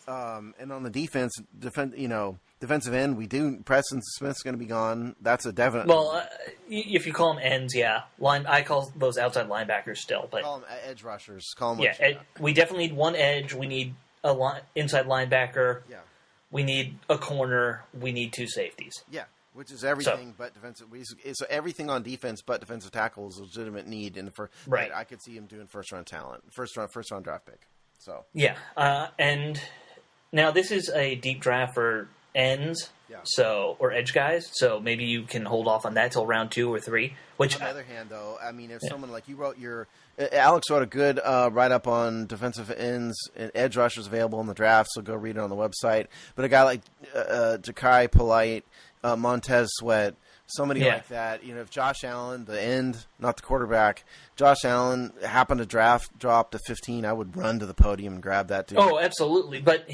S3: And on the defensive end, we do. Preston Smith's going to be gone. That's a definite.
S2: Well, if you call them ends, yeah. I call those outside linebackers still, but
S3: call them edge rushers. Call them.
S2: Yeah, we definitely need one edge. We need a inside linebacker.
S3: Yeah.
S2: We need a corner. We need 2 safeties.
S3: Yeah, which is everything but defensive. So everything on defense but defensive tackle is a legitimate need in the first.
S2: Right.
S3: I could see him doing first round talent, first round draft pick. So
S2: yeah, and now this is a deep draft for ends, or edge guys. So maybe you can hold off on that till round 2 or 3. Which,
S3: on the other hand, though, I mean, if someone like you wrote Alex wrote a good write up on defensive ends and edge rushers available in the draft, so go read it on the website. But a guy like Ja'Kai Polite, Montez Sweat, somebody like that, if Josh Allen, the end, not the quarterback, Josh Allen happened to drop to 15, I would run to the podium and grab that dude.
S2: Oh, absolutely. But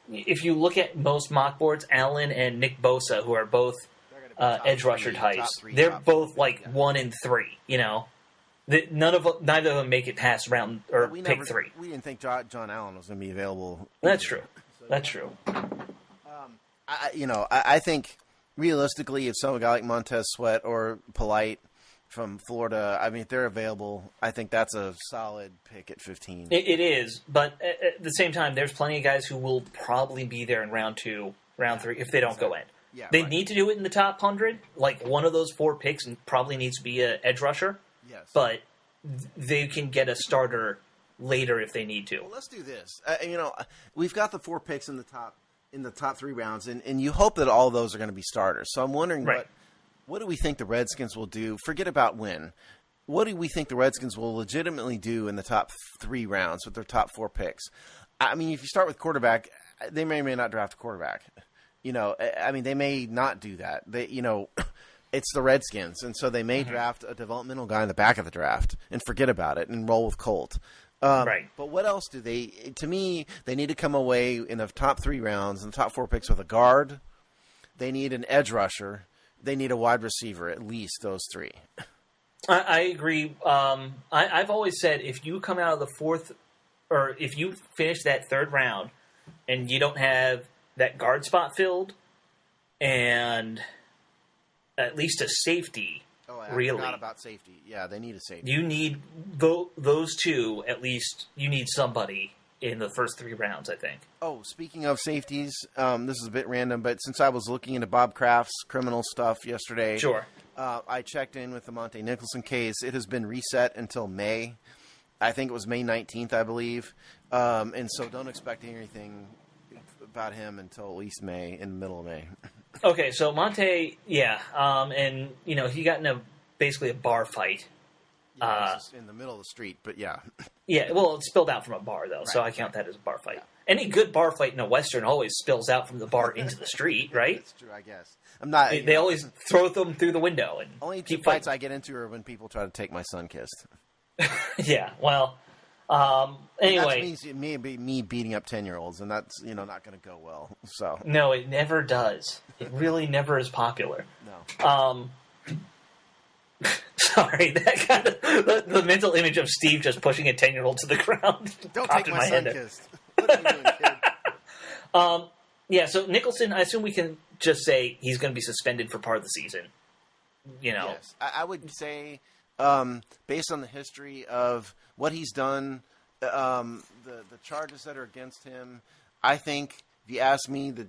S2: if you look at most mock boards, Allen and Nick Bosa, who are both edge rusher types, they're both 1 and 3. Neither of them make it past round or pick 3.
S3: We didn't think John Allen was going to be available.
S2: That's true. That's true.
S3: I think realistically, if some guy like Montez Sweat or Polite from Florida, I mean, if they're available, I think that's a solid pick at 15.
S2: It is, but at the same time, there's plenty of guys who will probably be there in round 2, round 3 if they don't go in.
S3: Yeah,
S2: they need to do it in the top 100. One of those 4 picks probably needs to be an edge rusher.
S3: Yes,
S2: but they can get a starter later if they need to.
S3: Well, let's do this. We've got the 4 picks in the top 3 rounds, and you hope that all of those are going to be starters. So I'm wondering what do we think the Redskins will do? Forget about win. What do we think the Redskins will legitimately do in the top 3 rounds with their top 4 picks? I mean, if you start with quarterback, they may or may not draft a quarterback. I mean, they may not do that. It's the Redskins, and so they may draft a developmental guy in the back of the draft and forget about it and roll with Colt.
S2: Right.
S3: But what else do they? To me, they need to come away in the top 3 rounds and the top 4 picks with a guard. They need an edge rusher. They need a wide receiver. At least those 3.
S2: I agree. I've always said if you come out of the 4th or if you finish that third round and you don't have that guard spot filled and at least a safety,
S3: I
S2: really.
S3: forgot about safety. Yeah, they need a safety.
S2: You need those two, at least. You need somebody in the first 3 rounds, I think.
S3: Oh, speaking of safeties, this is a bit random, but since I was looking into Bob Kraft's criminal stuff yesterday,
S2: Sure.
S3: I checked in with the Monte Nicholson case. It has been reset until May. I think it was May 19th, I believe. And so don't expect anything about him until at least May, in the middle of May.
S2: Okay, so Monte, yeah. And, he got in basically a bar fight.
S3: Yeah, it's just in the middle of the street, but yeah.
S2: Yeah, well, it spilled out from a bar, though, so I count that as a bar fight. Yeah. Any good bar fight in a Western always spills out from the bar into the street, right?
S3: That's true, I guess. I'm not.
S2: They always throw them through the window. And
S3: only 2 fights I get into are when people try to take my sun-kissed.
S2: Yeah, well, anyway.
S3: That's me beating up 10-year-olds, and that's, not going to go well, so.
S2: No, it never does. It really never is popular.
S3: No.
S2: Sorry, that kind of the mental image of Steve just pushing a 10-year-old to the ground.
S3: Don't take my sun-kissed. What are you doing, kid?
S2: Yeah, so Nicholson, I assume we can just say he's going to be suspended for part of the season.
S3: Yes, I would say, based on the history of what he's done, the charges that are against him, I think, if you ask me, the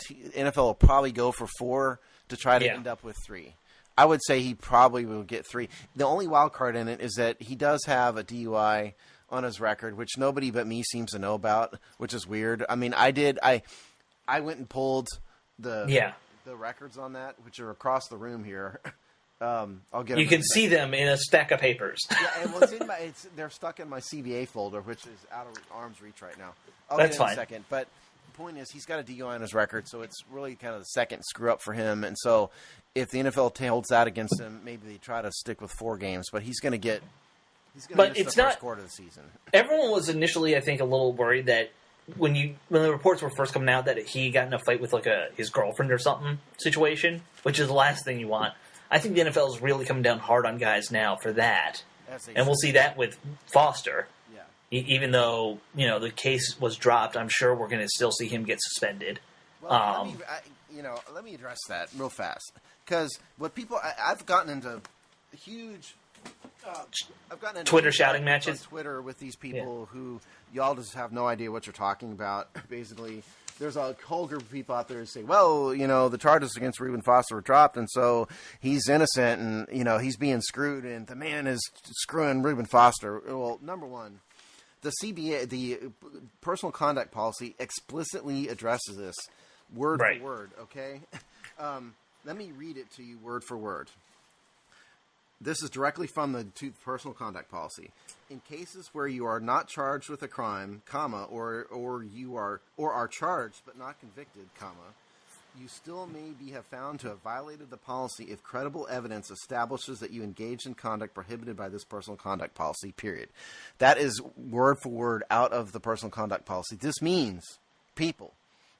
S3: NFL will probably go for 4 to try to end up with 3. I would say he probably will get 3. The only wild card in it is that he does have a DUI on his record, which nobody but me seems to know about, which is weird. I mean, I went and pulled the records on that, which are across the room here. I'll get.
S2: You can see them in a stack of papers.
S3: Yeah, and what's in they're stuck in my CBA folder, which is out of arm's reach right now.
S2: That's fine.
S3: In a second, but the point is, he's got a DUI on his record, so it's really kind of the second screw up for him. And so, if the NFL holds that against him, maybe they try to stick with 4 games. But he's going to get.
S2: But it's
S3: the first quarter of the season.
S2: Everyone was initially, I think, a little worried that when the reports were first coming out that he got in a fight with his girlfriend or something situation, which is the last thing you want. I think the NFL is really coming down hard on guys now for that, and we'll see that with Foster. Even though the case was dropped, I'm sure we're going to still see him get suspended.
S3: Well, let me address that real fast, because what I've gotten into huge. I've gotten into
S2: Twitter shouting matches
S3: on Twitter with these people who y'all just have no idea what you're talking about. Basically, there's a whole group of people out there who say, well, the charges against Reuben Foster were dropped, and so he's innocent, and he's being screwed, and the man is screwing Reuben Foster. Well, number one, the CBA, the personal conduct policy, explicitly addresses this word for word. Okay, let me read it to you word for word. This is directly from the personal conduct policy. In cases where you are not charged with a crime, comma, or are charged but not convicted, comma, you still may have found to have violated the policy if credible evidence establishes that you engaged in conduct prohibited by this personal conduct policy, period. That is word for word out of the personal conduct policy. This means, people,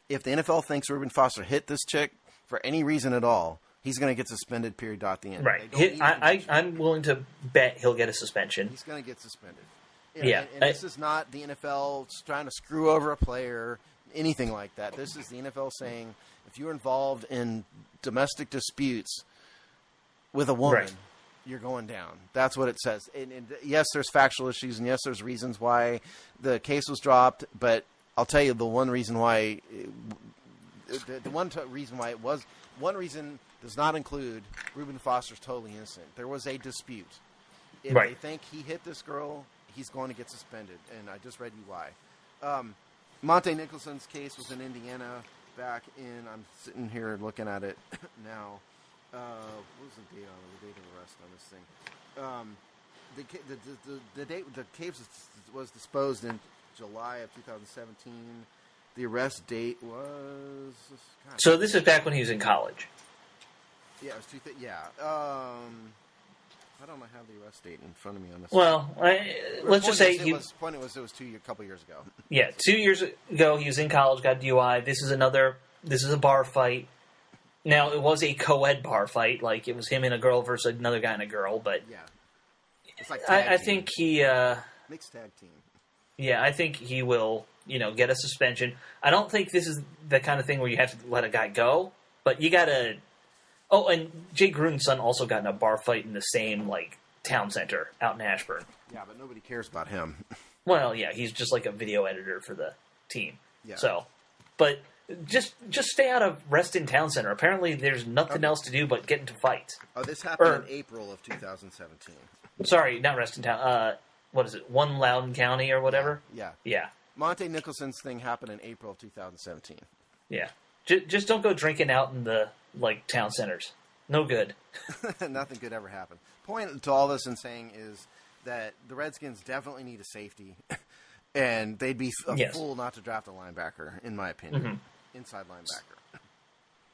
S3: if the NFL thinks Reuben Foster hit this chick for any reason at all, he's going to get suspended, period, at the end.
S2: Right. I'm willing to bet he'll get a suspension.
S3: He's going to get suspended.
S2: Yeah.
S3: And this is not the NFL trying to screw over a player, anything like that. This is the NFL saying, if you're involved in domestic disputes with a woman, you're going down. That's what it says. And yes, there's factual issues, and yes, there's reasons why the case was dropped, but I'll tell you the one reason why one reason does not include Reuben Foster's totally innocent. There was a dispute. If they think he hit this girl, he's going to get suspended, and I just read you why. Monte Nicholson's case was in Indiana back in, I'm sitting here looking at it now. What was the date of arrest on this thing? The case was disposed in July of 2017. The arrest date was...
S2: So this is back when he was in college.
S3: Yeah, it was I don't have the arrest date in front of me on this.
S2: Well, let's just say...
S3: it was a couple years ago.
S2: Yeah, 2 years ago he was in college, got DUI. This is a bar fight. Now, it was a co-ed bar fight. Like, it was him and a girl versus another guy and a girl, but...
S3: Yeah. It's like
S2: I think he...
S3: mixed tag team.
S2: Yeah, I think he will, get a suspension. I don't think this is the kind of thing where you have to let a guy go, but you got to... Oh, and Jay Gruden's son also got in a bar fight in the same, town center out in Ashburn.
S3: Yeah, but nobody cares about him.
S2: Well, yeah, he's just like a video editor for the team.
S3: Yeah.
S2: So, but just stay out of Reston Town Center. Apparently, there's nothing else to do but get into fights.
S3: Oh, this happened in April of 2017.
S2: Sorry, not Reston Town. What is it? One Loudoun County or whatever?
S3: Yeah. Monte Nicholson's thing happened in April of 2017.
S2: Yeah. Just don't go drinking out in the, town centers. No good.
S3: Nothing good ever happened. Point to all this in saying is that the Redskins definitely need a safety, and they'd be a fool not to draft a linebacker, in my opinion. Mm-hmm. Inside linebacker.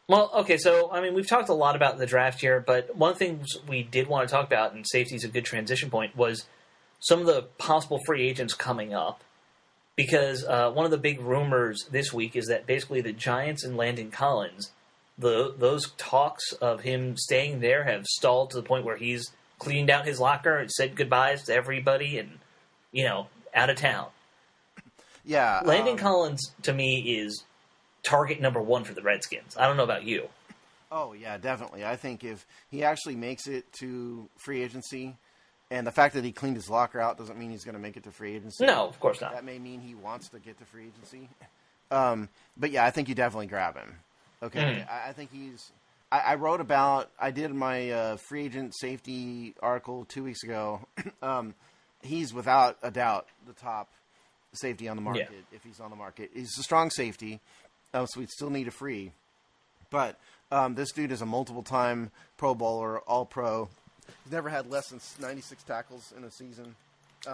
S2: Well, okay, so, we've talked a lot about the draft here, but one of the things we did want to talk about, and safety is a good transition point, was some of the possible free agents coming up. Because one of the big rumors this week is that basically the Giants and Landon Collins, those talks of him staying there have stalled to the point where he's cleaned out his locker and said goodbyes to everybody and, out of town.
S3: Yeah.
S2: Landon Collins, to me, is target number one for the Redskins. I don't know about you.
S3: Oh, yeah, definitely. I think if he actually makes it to free agency... And the fact that he cleaned his locker out doesn't mean he's going to make it to free agency.
S2: No, of course not.
S3: That may mean he wants to get to free agency. But yeah, I think you definitely grab him. Okay, I think he's... I wrote about... I did my free agent safety article 2 weeks ago. He's without a doubt the top safety on the market, if he's on the market. He's a strong safety, so we'd still need a free. But this dude is a multiple-time Pro Bowler, All-Pro. He's never had less than 96 tackles in a season.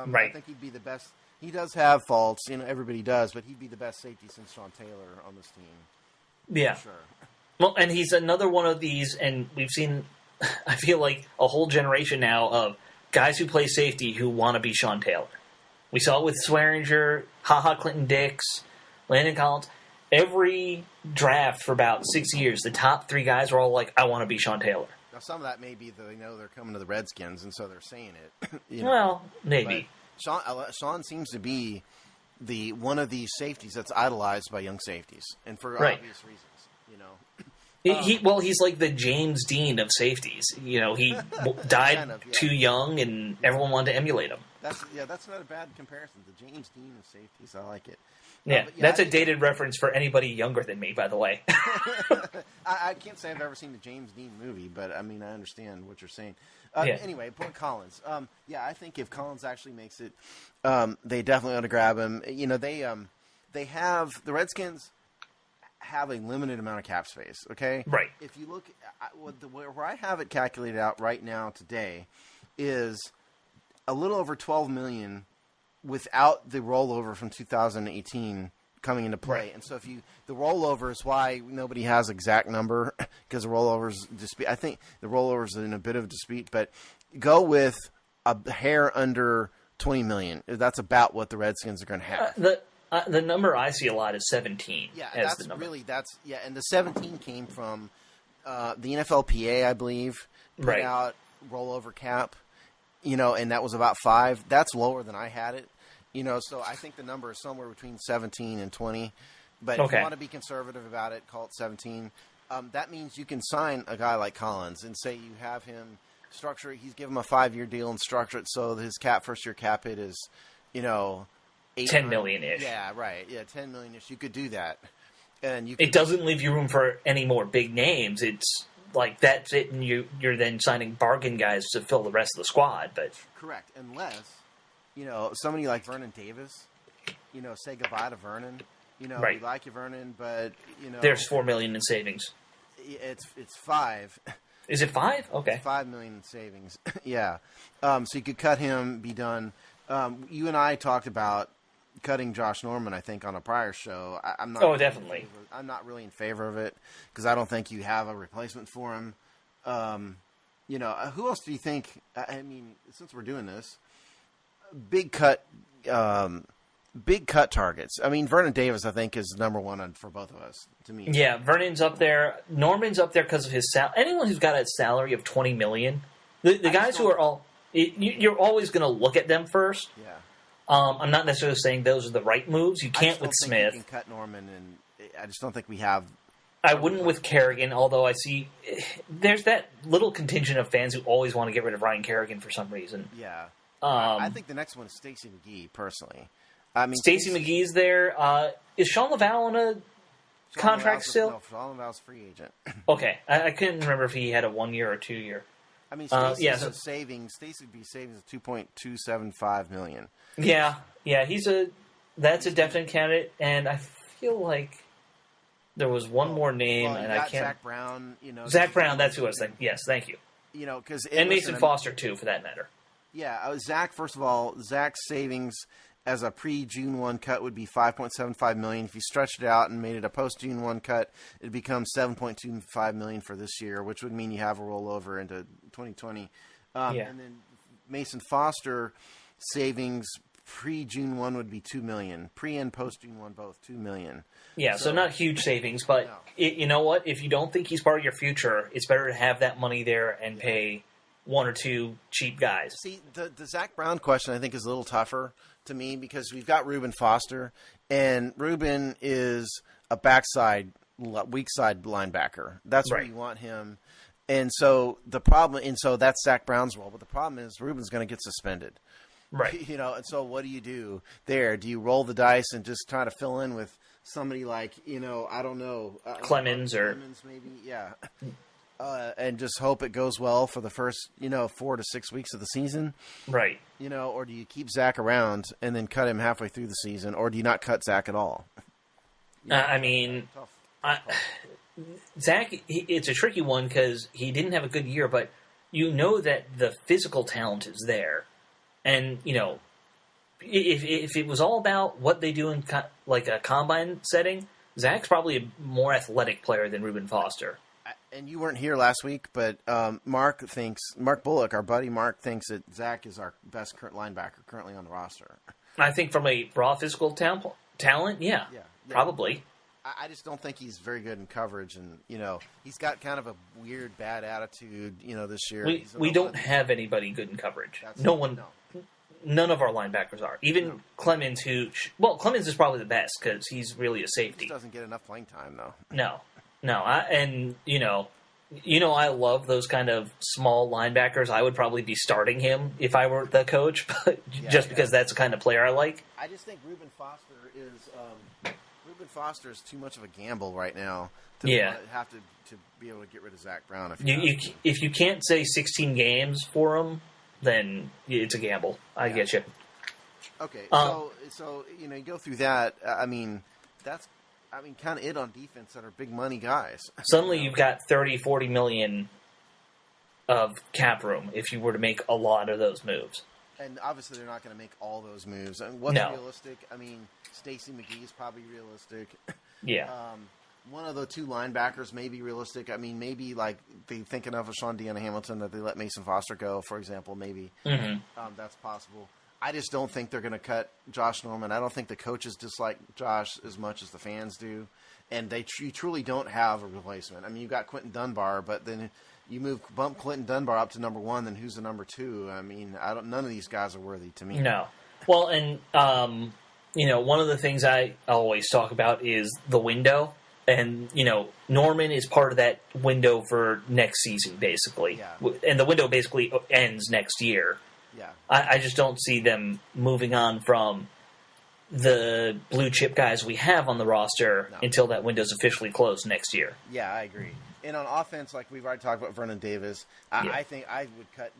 S2: Right.
S3: I think he'd be the best. He does have faults, everybody does, but he'd be the best safety since Sean Taylor on this team.
S2: Yeah.
S3: For sure.
S2: Well, and he's another one of these, and we've seen, I feel like, a whole generation now of guys who play safety who want to be Sean Taylor. We saw it with Swearinger, Clinton Dix, Landon Collins. Every draft for about 6 years, the top three guys were all like, I want to be Sean Taylor.
S3: Now, some of that may be that they know they're coming to the Redskins, and so they're saying it.
S2: Well, maybe.
S3: But Sean seems to be one of these safeties that's idolized by young safeties, and for obvious reasons,
S2: He's like the James Dean of safeties. He died too young, and everyone wanted to emulate him.
S3: That's not a bad comparison. The James Dean of safeties, I like it.
S2: Yeah, that's a dated reference for anybody younger than me, by the way.
S3: I can't say I've ever seen the James Dean movie, but I understand what you're saying. Anyway, point Collins. I think if Collins actually makes it, they definitely ought to grab him. The Redskins have a limited amount of cap space. Okay,
S2: right.
S3: If you look, where I have it calculated out right now today is a little over $12 million. Without the rollover from 2018 coming into play.
S2: Right.
S3: And so the rollover is why nobody has exact number, because the rollover's dispute. I think the rollover's in a bit of a dispute, but go with a hair under $20 million. That's about what the Redskins are going to have.
S2: The number I see a lot is 17.
S3: Yeah, and the 17 came from the NFLPA, I believe, put out rollover cap, and that was about 5. That's lower than I had it. So I think the number is somewhere between 17 and 20. But if you want to be conservative about it, call it 17. That means you can sign a guy like Collins and say you have him structure it. He's given him a 5-year deal and structure it so his first-year cap hit is, $10
S2: million-ish.
S3: Yeah, right. Yeah, $10 million-ish. You could do that. And
S2: it doesn't leave you room for any more big names. It's like that's it, and you're then signing bargain guys to fill the rest of the squad. But
S3: correct, unless somebody like Vernon Davis, say goodbye to Vernon. We like you, Vernon, but
S2: there's $4 million in savings.
S3: It's 5.
S2: Is it 5? Okay,
S3: it's $5 million in savings. Yeah, so you could cut him, be done. You and I talked about cutting Josh Norman, I think, on a prior show. I'm not.
S2: Oh, definitely.
S3: I'm not really in favor of it because I don't think you have a replacement for him. Who else do you think? Since we're doing this, big cut targets. Vernon Davis, I think, is number one for both of us. To me,
S2: yeah, Vernon's up there. Norman's up there because of his salary. Anyone who's got a salary of $20 million, the guys who are all, you're always going to look at them first.
S3: Yeah.
S2: I'm not necessarily saying those are the right moves. You can't with Smith.
S3: We can cut Norman, and I just don't think we have.
S2: I wouldn't with Kerrigan, although I see there's that little contingent of fans who always want to get rid of Ryan Kerrigan for some reason.
S3: Yeah. I think the next one is Stacey McGee, personally. I mean,
S2: Stacey McGee's there. Is Sean Laval on a contract still?
S3: No, Sean Laval's free agent.
S2: Okay. I couldn't remember if he had a 1 year or 2 year.
S3: I mean, Stacey's savings. Stacey would be savings of $2.275 million.
S2: Yeah. That's a definite candidate, and I feel like there was one more name, and I can't.
S3: Zach Brown,
S2: Zach Brown, that's who I was thinking. Yes, thank you. And Mason Foster too, for that matter.
S3: Yeah, Zach. First of all, Zach's savings as a pre-June 1 cut would be $5.75 million. If you stretched it out and made it a post-June 1 cut, it becomes $7.25 million for this year, which would mean you have a rollover into 2020. And then Mason Foster savings pre-June 1 would be $2 million. Pre and post-June 1 both, $2 million.
S2: Yeah, so not huge savings, but you know what? If you don't think he's part of your future, it's better to have that money there and pay one or two cheap guys.
S3: See, the Zach Brown question I think is a little tougher to me because we've got Reuben Foster, and Reuben is a weak side linebacker. That's where you want him. And so that's Zach Brown's role. But the problem is Reuben's going to get suspended.
S2: Right.
S3: And so what do you do there? Do you roll the dice and just try to fill in with somebody like, I don't know.
S2: Clemens
S3: maybe, yeah. And just hope it goes well for the first, 4 to 6 weeks of the season.
S2: Right.
S3: Or do you keep Zach around and then cut him halfway through the season, or do you not cut Zach at all?
S2: Zach, it's a tricky one because he didn't have a good year, but that the physical talent is there. And, if it was all about what they do in like a combine setting, Zach's probably a more athletic player than Reuben Foster.
S3: And you weren't here last week, but Mark Bullock, our buddy Mark, thinks that Zach is our best current linebacker currently on the roster.
S2: I think from a raw physical talent, yeah, probably.
S3: I just don't think he's very good in coverage, and he's got kind of a weird bad attitude. This year
S2: we don't have anybody good in coverage. None of our linebackers are. Even Clemens, Clemens is probably the best because he's really a safety.
S3: He doesn't get enough playing time though.
S2: No, I love those kind of small linebackers. I would probably be starting him if I were the coach, but because that's the kind of player I like.
S3: I just think Reuben Foster is too much of a gamble right now to have to be able to get rid of Zach Brown.
S2: If you can't say 16 games for him, then it's a gamble. I get you.
S3: Okay, so you go through that. That's kind of it on defense that are big money guys.
S2: Suddenly you've got 30, 40 million of cap room if you were to make a lot of those moves.
S3: And obviously they're not going to make all those moves. And what's realistic? Stacey McGee is probably realistic.
S2: Yeah.
S3: One of the two linebackers may be realistic. Maybe like they thinking of a Sean Deanna Hamilton that they let Mason Foster go, for example. Maybe that's possible. I just don't think they're going to cut Josh Norman. I don't think the coaches dislike Josh as much as the fans do, and you truly don't have a replacement. You've got Quentin Dunbar, but then you bump Quentin Dunbar up to number 1, then who's the number 2? None of these guys are worthy to me.
S2: No. Well, and one of the things I always talk about is the window. And, Norman is part of that window for next season, basically. Yeah. And the window basically ends next year.
S3: Yeah.
S2: I just don't see them moving on from the blue chip guys we have on the roster until that window's officially closed next year.
S3: Yeah, I agree. And on offense, like we've already talked about Vernon Davis, I think I would cut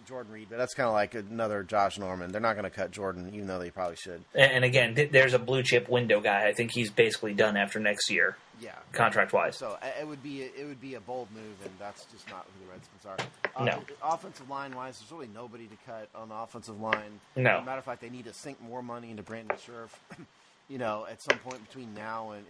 S3: Jordan Reed, but that's kind of like another Josh Norman. They're not going to cut Jordan, even though they probably should.
S2: And again, there's a blue chip window guy. I think he's basically done after next year.
S3: Yeah,
S2: contract-wise.
S3: So it would be a bold move, and that's just not who the Redskins are.
S2: No.
S3: Offensive line-wise, there's really nobody to cut on the offensive line.
S2: No.
S3: As a matter of fact, they need to sink more money into Brandon Scherf. At some point between now and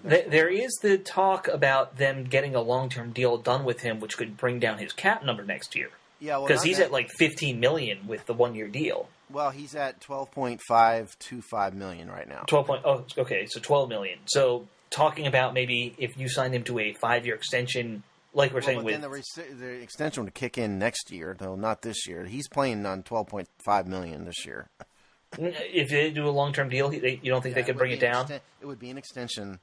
S2: there is the talk about them getting a long-term deal done with him, which could bring down his cap number next year.
S3: Yeah,
S2: because he's at like $15 million with the 1-year deal.
S3: Well, he's at $12.525 million right now.
S2: Okay, so $12 million. So talking about maybe if you signed him to a 5-year extension, like we're saying with
S3: the extension would kick in next year, though not this year. He's playing on $12.5 million this year.
S2: If they do a long-term deal, you don't think they could bring it down?
S3: It would be an extension.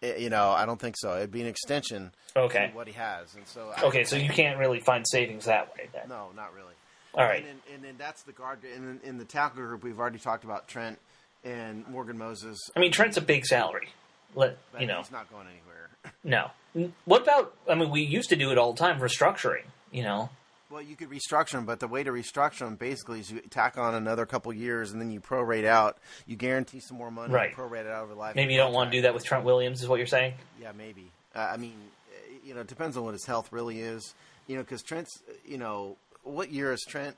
S3: I don't think so. It'd be an extension to what he has. And so
S2: so you can't really find savings that way then.
S3: No, not really.
S2: All right.
S3: And then that's the guard. And in the tackle group, we've already talked about Trent and Morgan Moses.
S2: I mean, Trent's a big salary.
S3: He's not going anywhere.
S2: No. What about, we used to do it all the time, restructuring,
S3: Well, you could restructure them, but the way to restructure them basically is you tack on another couple years and then you prorate out. You guarantee some more money,
S2: right.
S3: You prorate it out over life.
S2: Maybe you don't want to do that with Trent Williams, is what you're saying?
S3: Yeah, maybe. It depends on what his health really is. Because Trent's, what year is Trent?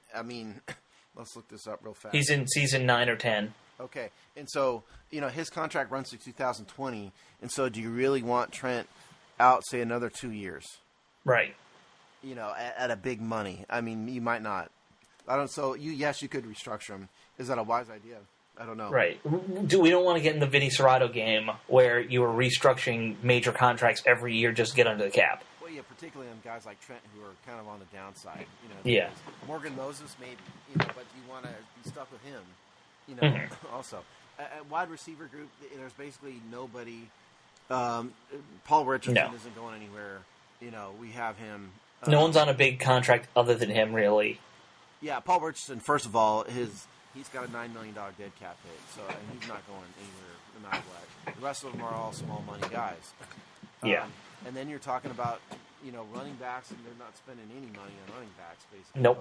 S3: Let's look this up real fast.
S2: He's in season 9 or 10.
S3: Okay. And so, his contract runs through 2020. And so do you really want Trent out, say, another 2 years?
S2: Right.
S3: At a big money. You might not. Yes, you could restructure him. Is that a wise idea? I don't know.
S2: Right. We don't want to get in the Vinny Serrato game where you are restructuring major contracts every year just to get under the cap.
S3: Well, yeah, particularly on guys like Trent who are kind of on the downside.
S2: Yeah.
S3: Morgan Moses, maybe. But you want to be stuck with him. Also. At wide receiver group, there's basically nobody. Paul Richardson isn't going anywhere. We have him.
S2: No one's on a big contract other than him, really.
S3: Yeah, Paul Richardson, first of all, he's got a $9 million dead cap hit, so and he's not going anywhere no matter what. The rest of them are all small money guys.
S2: Yeah.
S3: And then you're talking about, running backs, and they're not spending any money on running backs, basically,
S2: nope.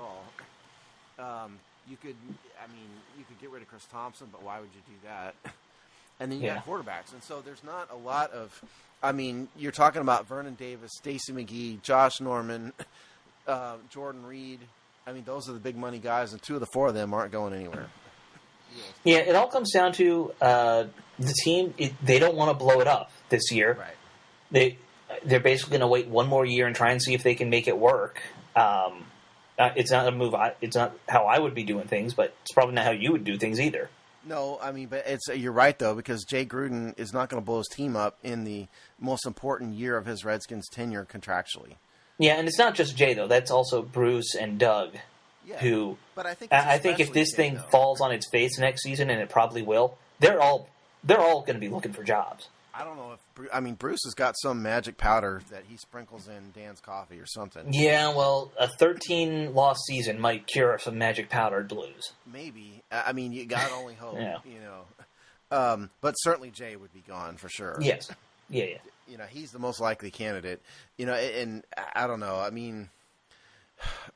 S3: at all. You could get rid of Chris Thompson, but why would you do that? And then you got quarterbacks. And so there's not a lot of you're talking about Vernon Davis, Stacey McGee, Josh Norman, Jordan Reed. Those are the big money guys, and 2 of the 4 of them aren't going anywhere.
S2: Yeah, it all comes down to the team. They don't want to blow it up this year.
S3: Right.
S2: They're basically going to wait one more year and try and see if they can make it work. It's not a move. It's not how I would be doing things, but it's probably not how you would do things either.
S3: No, but you're right, though, because Jay Gruden is not going to blow his team up in the most important year of his Redskins tenure contractually.
S2: Yeah, and it's not just Jay, though. That's also Bruce and Doug, who
S3: but I think
S2: if this thing falls on its face next season, and it probably will, they're all going to be looking for jobs.
S3: I don't know if Bruce has got some magic powder that he sprinkles in Dan's coffee or something.
S2: Yeah, well, a 13-loss season might cure some magic powdered blues.
S3: Maybe. You got only hope.
S2: Yeah.
S3: But certainly Jay would be gone for sure.
S2: Yes. Yeah.
S3: He's the most likely candidate. And I don't know.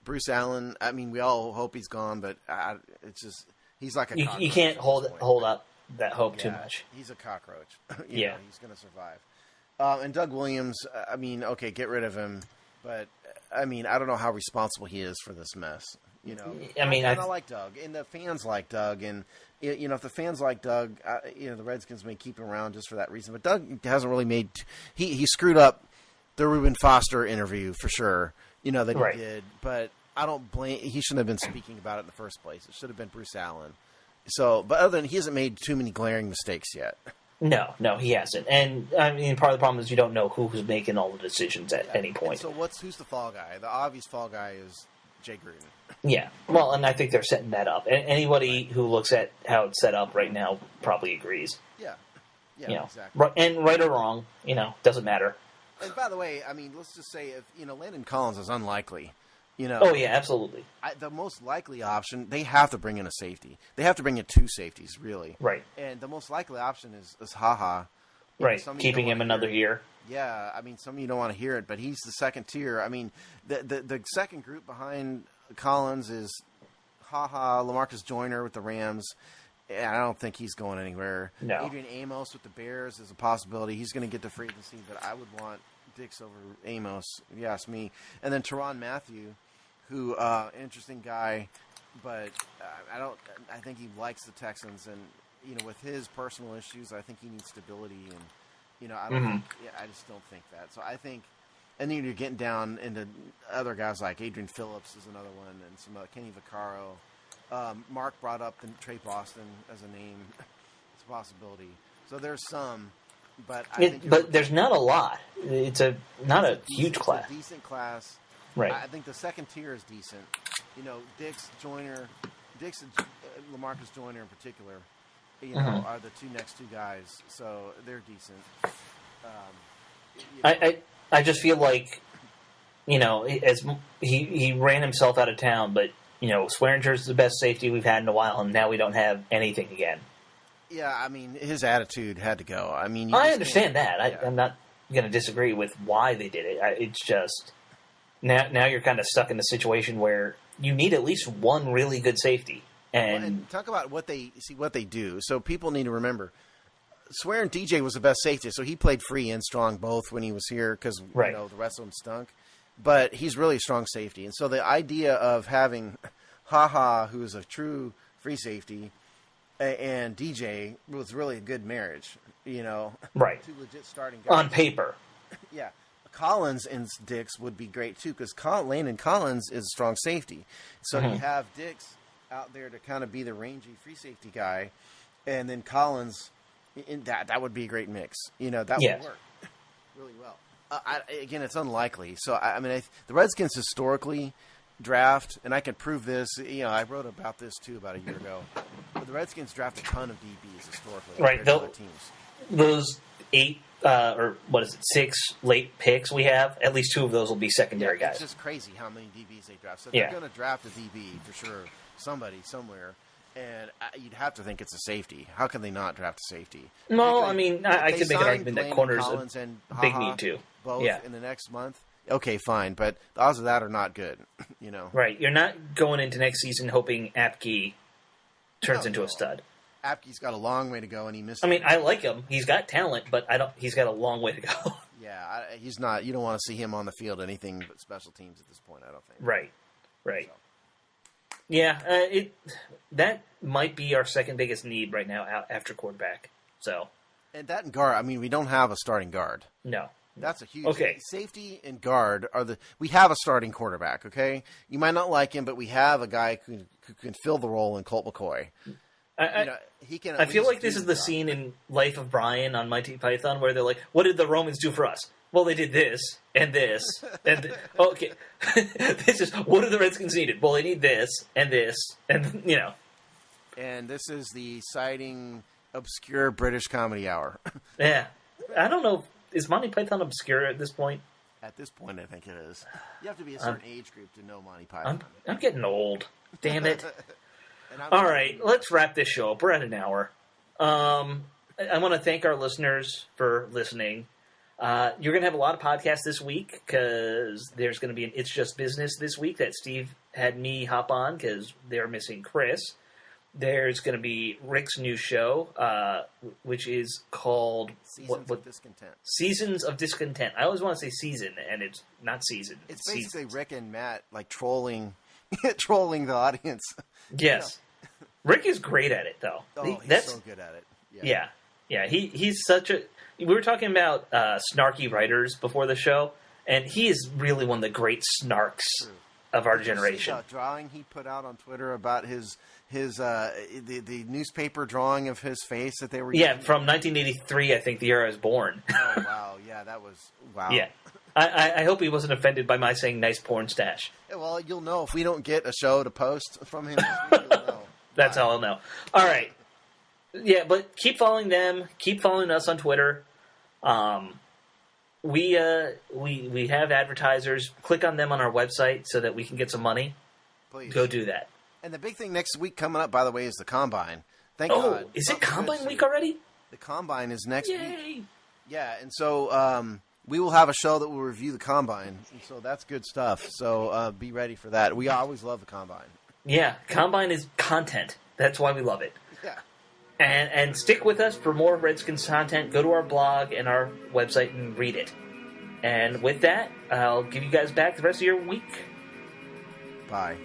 S3: Bruce Allen. We all hope he's gone, but it's just he's like a.
S2: You can't hold up that hope too much.
S3: He's a cockroach.
S2: He's
S3: going to survive. And Doug Williams. Okay, get rid of him. But I don't know how responsible he is for this mess. I like Doug, and the fans like Doug, and if the fans like Doug, the Redskins may keep him around just for that reason. But Doug hasn't really made he screwed up the Reuben Foster interview for sure. That he did, but I don't blame. He shouldn't have been speaking about it in the first place. It should have been Bruce Allen. So, but other than he hasn't made too many glaring mistakes yet.
S2: No, he hasn't. And part of the problem is you don't know who's making all the decisions at any point.
S3: And so who's the fall guy? The obvious fall guy is Jay Gruden.
S2: Yeah, well, and I think they're setting that up. And anybody who looks at how it's set up right now probably agrees.
S3: Yeah,
S2: exactly. And right or wrong, doesn't matter.
S3: And by the way, let's just say if Landon Collins is unlikely.
S2: Oh yeah, absolutely.
S3: The most likely option, they have to bring in a safety. They have to bring in 2 safeties, really.
S2: Right.
S3: And the most likely option is Ha.
S2: Right. Keeping him another year.
S3: Yeah, some of you don't want to hear it, but he's the second tier. The second group behind Collins is Ha, LaMarcus Joyner with the Rams. And I don't think he's going anywhere.
S2: No.
S3: Adrian Amos with the Bears is a possibility. He's going to get to free agency, but I would want Dix over Amos, if you ask me. And then Tyrann Mathieu, who interesting guy, but I think he likes the Texans, and with his personal issues, I think he needs stability, and I just don't think that. So I think, and then you're getting down into other guys like Adrian Phillips is another one, and some Kenny Vaccaro. Mark brought up the Trey Boston as a name. It's a possibility. So there's some. But
S2: there's not a lot. It's not a huge class.
S3: It's a decent class.
S2: Right.
S3: I think the second tier is decent. Dix, Joyner, LaMarcus Joyner in particular, are the next two guys. So they're decent.
S2: I just feel like, as he ran himself out of town, but Swearinger's the best safety we've had in a while, and now we don't have anything again.
S3: Yeah, I mean, his attitude had to go. I mean,
S2: I understand that. I'm not going to disagree with why they did it. It's just now you're kind of stuck in a situation where you need at least one really good safety. And
S3: talk about what they do. So people need to remember, Swearing DJ was the best safety, so he played free and strong both when he was here because the rest of them stunk. But he's really a strong safety, and so the idea of having HaHa, who is a true free safety, and DJ was really a good marriage.
S2: Right.
S3: Two legit starting guys
S2: on paper.
S3: Yeah. Collins and Dix would be great too because Landon Collins is a strong safety. So you have Dix out there to kind of be the rangy free safety guy, and then Collins, that would be a great mix. That would work really well. Again, it's unlikely. So I mean, the Redskins historically draft, and I can prove this. I wrote about this too about a year ago. But the Redskins draft a ton of DBs historically.
S2: Right.
S3: Other teams.
S2: Those 6 late picks we have, at least 2 of those will be secondary guys.
S3: It's just crazy how many DBs they draft. So they're going to draft a DB for sure, somebody, somewhere. And you'd have to think it's a safety. How can they not draft a safety?
S2: No, I mean, I could make an argument that corners a big need too.
S3: Both in the next month. Okay, fine, but the odds of that are not good.
S2: Right, you're not going into next season hoping Apke turns into a stud.
S3: Apke's got a long way to go, and he missed.
S2: I mean, I like him. He's got talent, but he's got a long way to go.
S3: Yeah, he's not. You don't want to see him on the field anything but special teams at this point. I don't think.
S2: Right. So. Yeah, that might be our second biggest need right now after quarterback. So.
S3: And that and guard. I mean, we don't have a starting guard.
S2: No.
S3: That's a huge safety and guard we have a starting quarterback, okay? You might not like him, but we have a guy who can fill the role in Colt McCoy. He can.
S2: I feel like this is the scene in Life of Brian on Monty Python where they're like, "What did the Romans do for us?" Well, they did this and this and okay. This is what do the Redskins needed? Well, they need this and
S3: And this is the exciting, obscure British comedy hour.
S2: Yeah, I don't know. Is Monty Python obscure at this point?
S3: At this point, I think it is. You have to be a certain age group to know Monty Python.
S2: I'm getting old. Damn it. All right, let's wrap this show up. We're at an hour. I want to thank our listeners for listening. You're going to have a lot of podcasts this week because there's going to be an It's Just Business this week that Steve had me hop on because they're missing Chris. There's going to be Rick's new show, which is called
S3: Seasons of Discontent.
S2: Seasons of Discontent. I always want to say season, and it's not season.
S3: It's basically Rick and Matt trolling the audience.
S2: Yes. Rick is great at it, though.
S3: Oh, he's so good at it.
S2: Yeah. He's such a... We were talking about snarky writers before the show, and he is really one of the great snarks of our generation.
S3: See that drawing he put out on Twitter about the newspaper drawing of his face that they were
S2: using? From 1983, I think, the year I was born.
S3: Oh, wow. Yeah, that was... Wow.
S2: Yeah. I hope he wasn't offended by my saying nice porn stash.
S3: Yeah, well, you'll know. If we don't get a show to post from him this week, you'll know.
S2: That's how I'll know. All right. Yeah, but keep following them. Keep following us on Twitter. We have advertisers. Click on them on our website so that we can get some money.
S3: Please.
S2: Go do that.
S3: And the big thing next week coming up, by the way, is the Combine. Thank God.
S2: Is it Combine week already?
S3: The Combine is next
S2: Yay.
S3: week. Yeah, and so we will have a show that will review the Combine. And so that's good stuff. So be ready for that. We always love the Combine.
S2: Yeah, Combine is content. That's why we love it.
S3: Yeah.
S2: And stick with us for more Redskins content. Go to our blog and our website and read it. And with that, I'll give you guys back the rest of your week.
S3: Bye.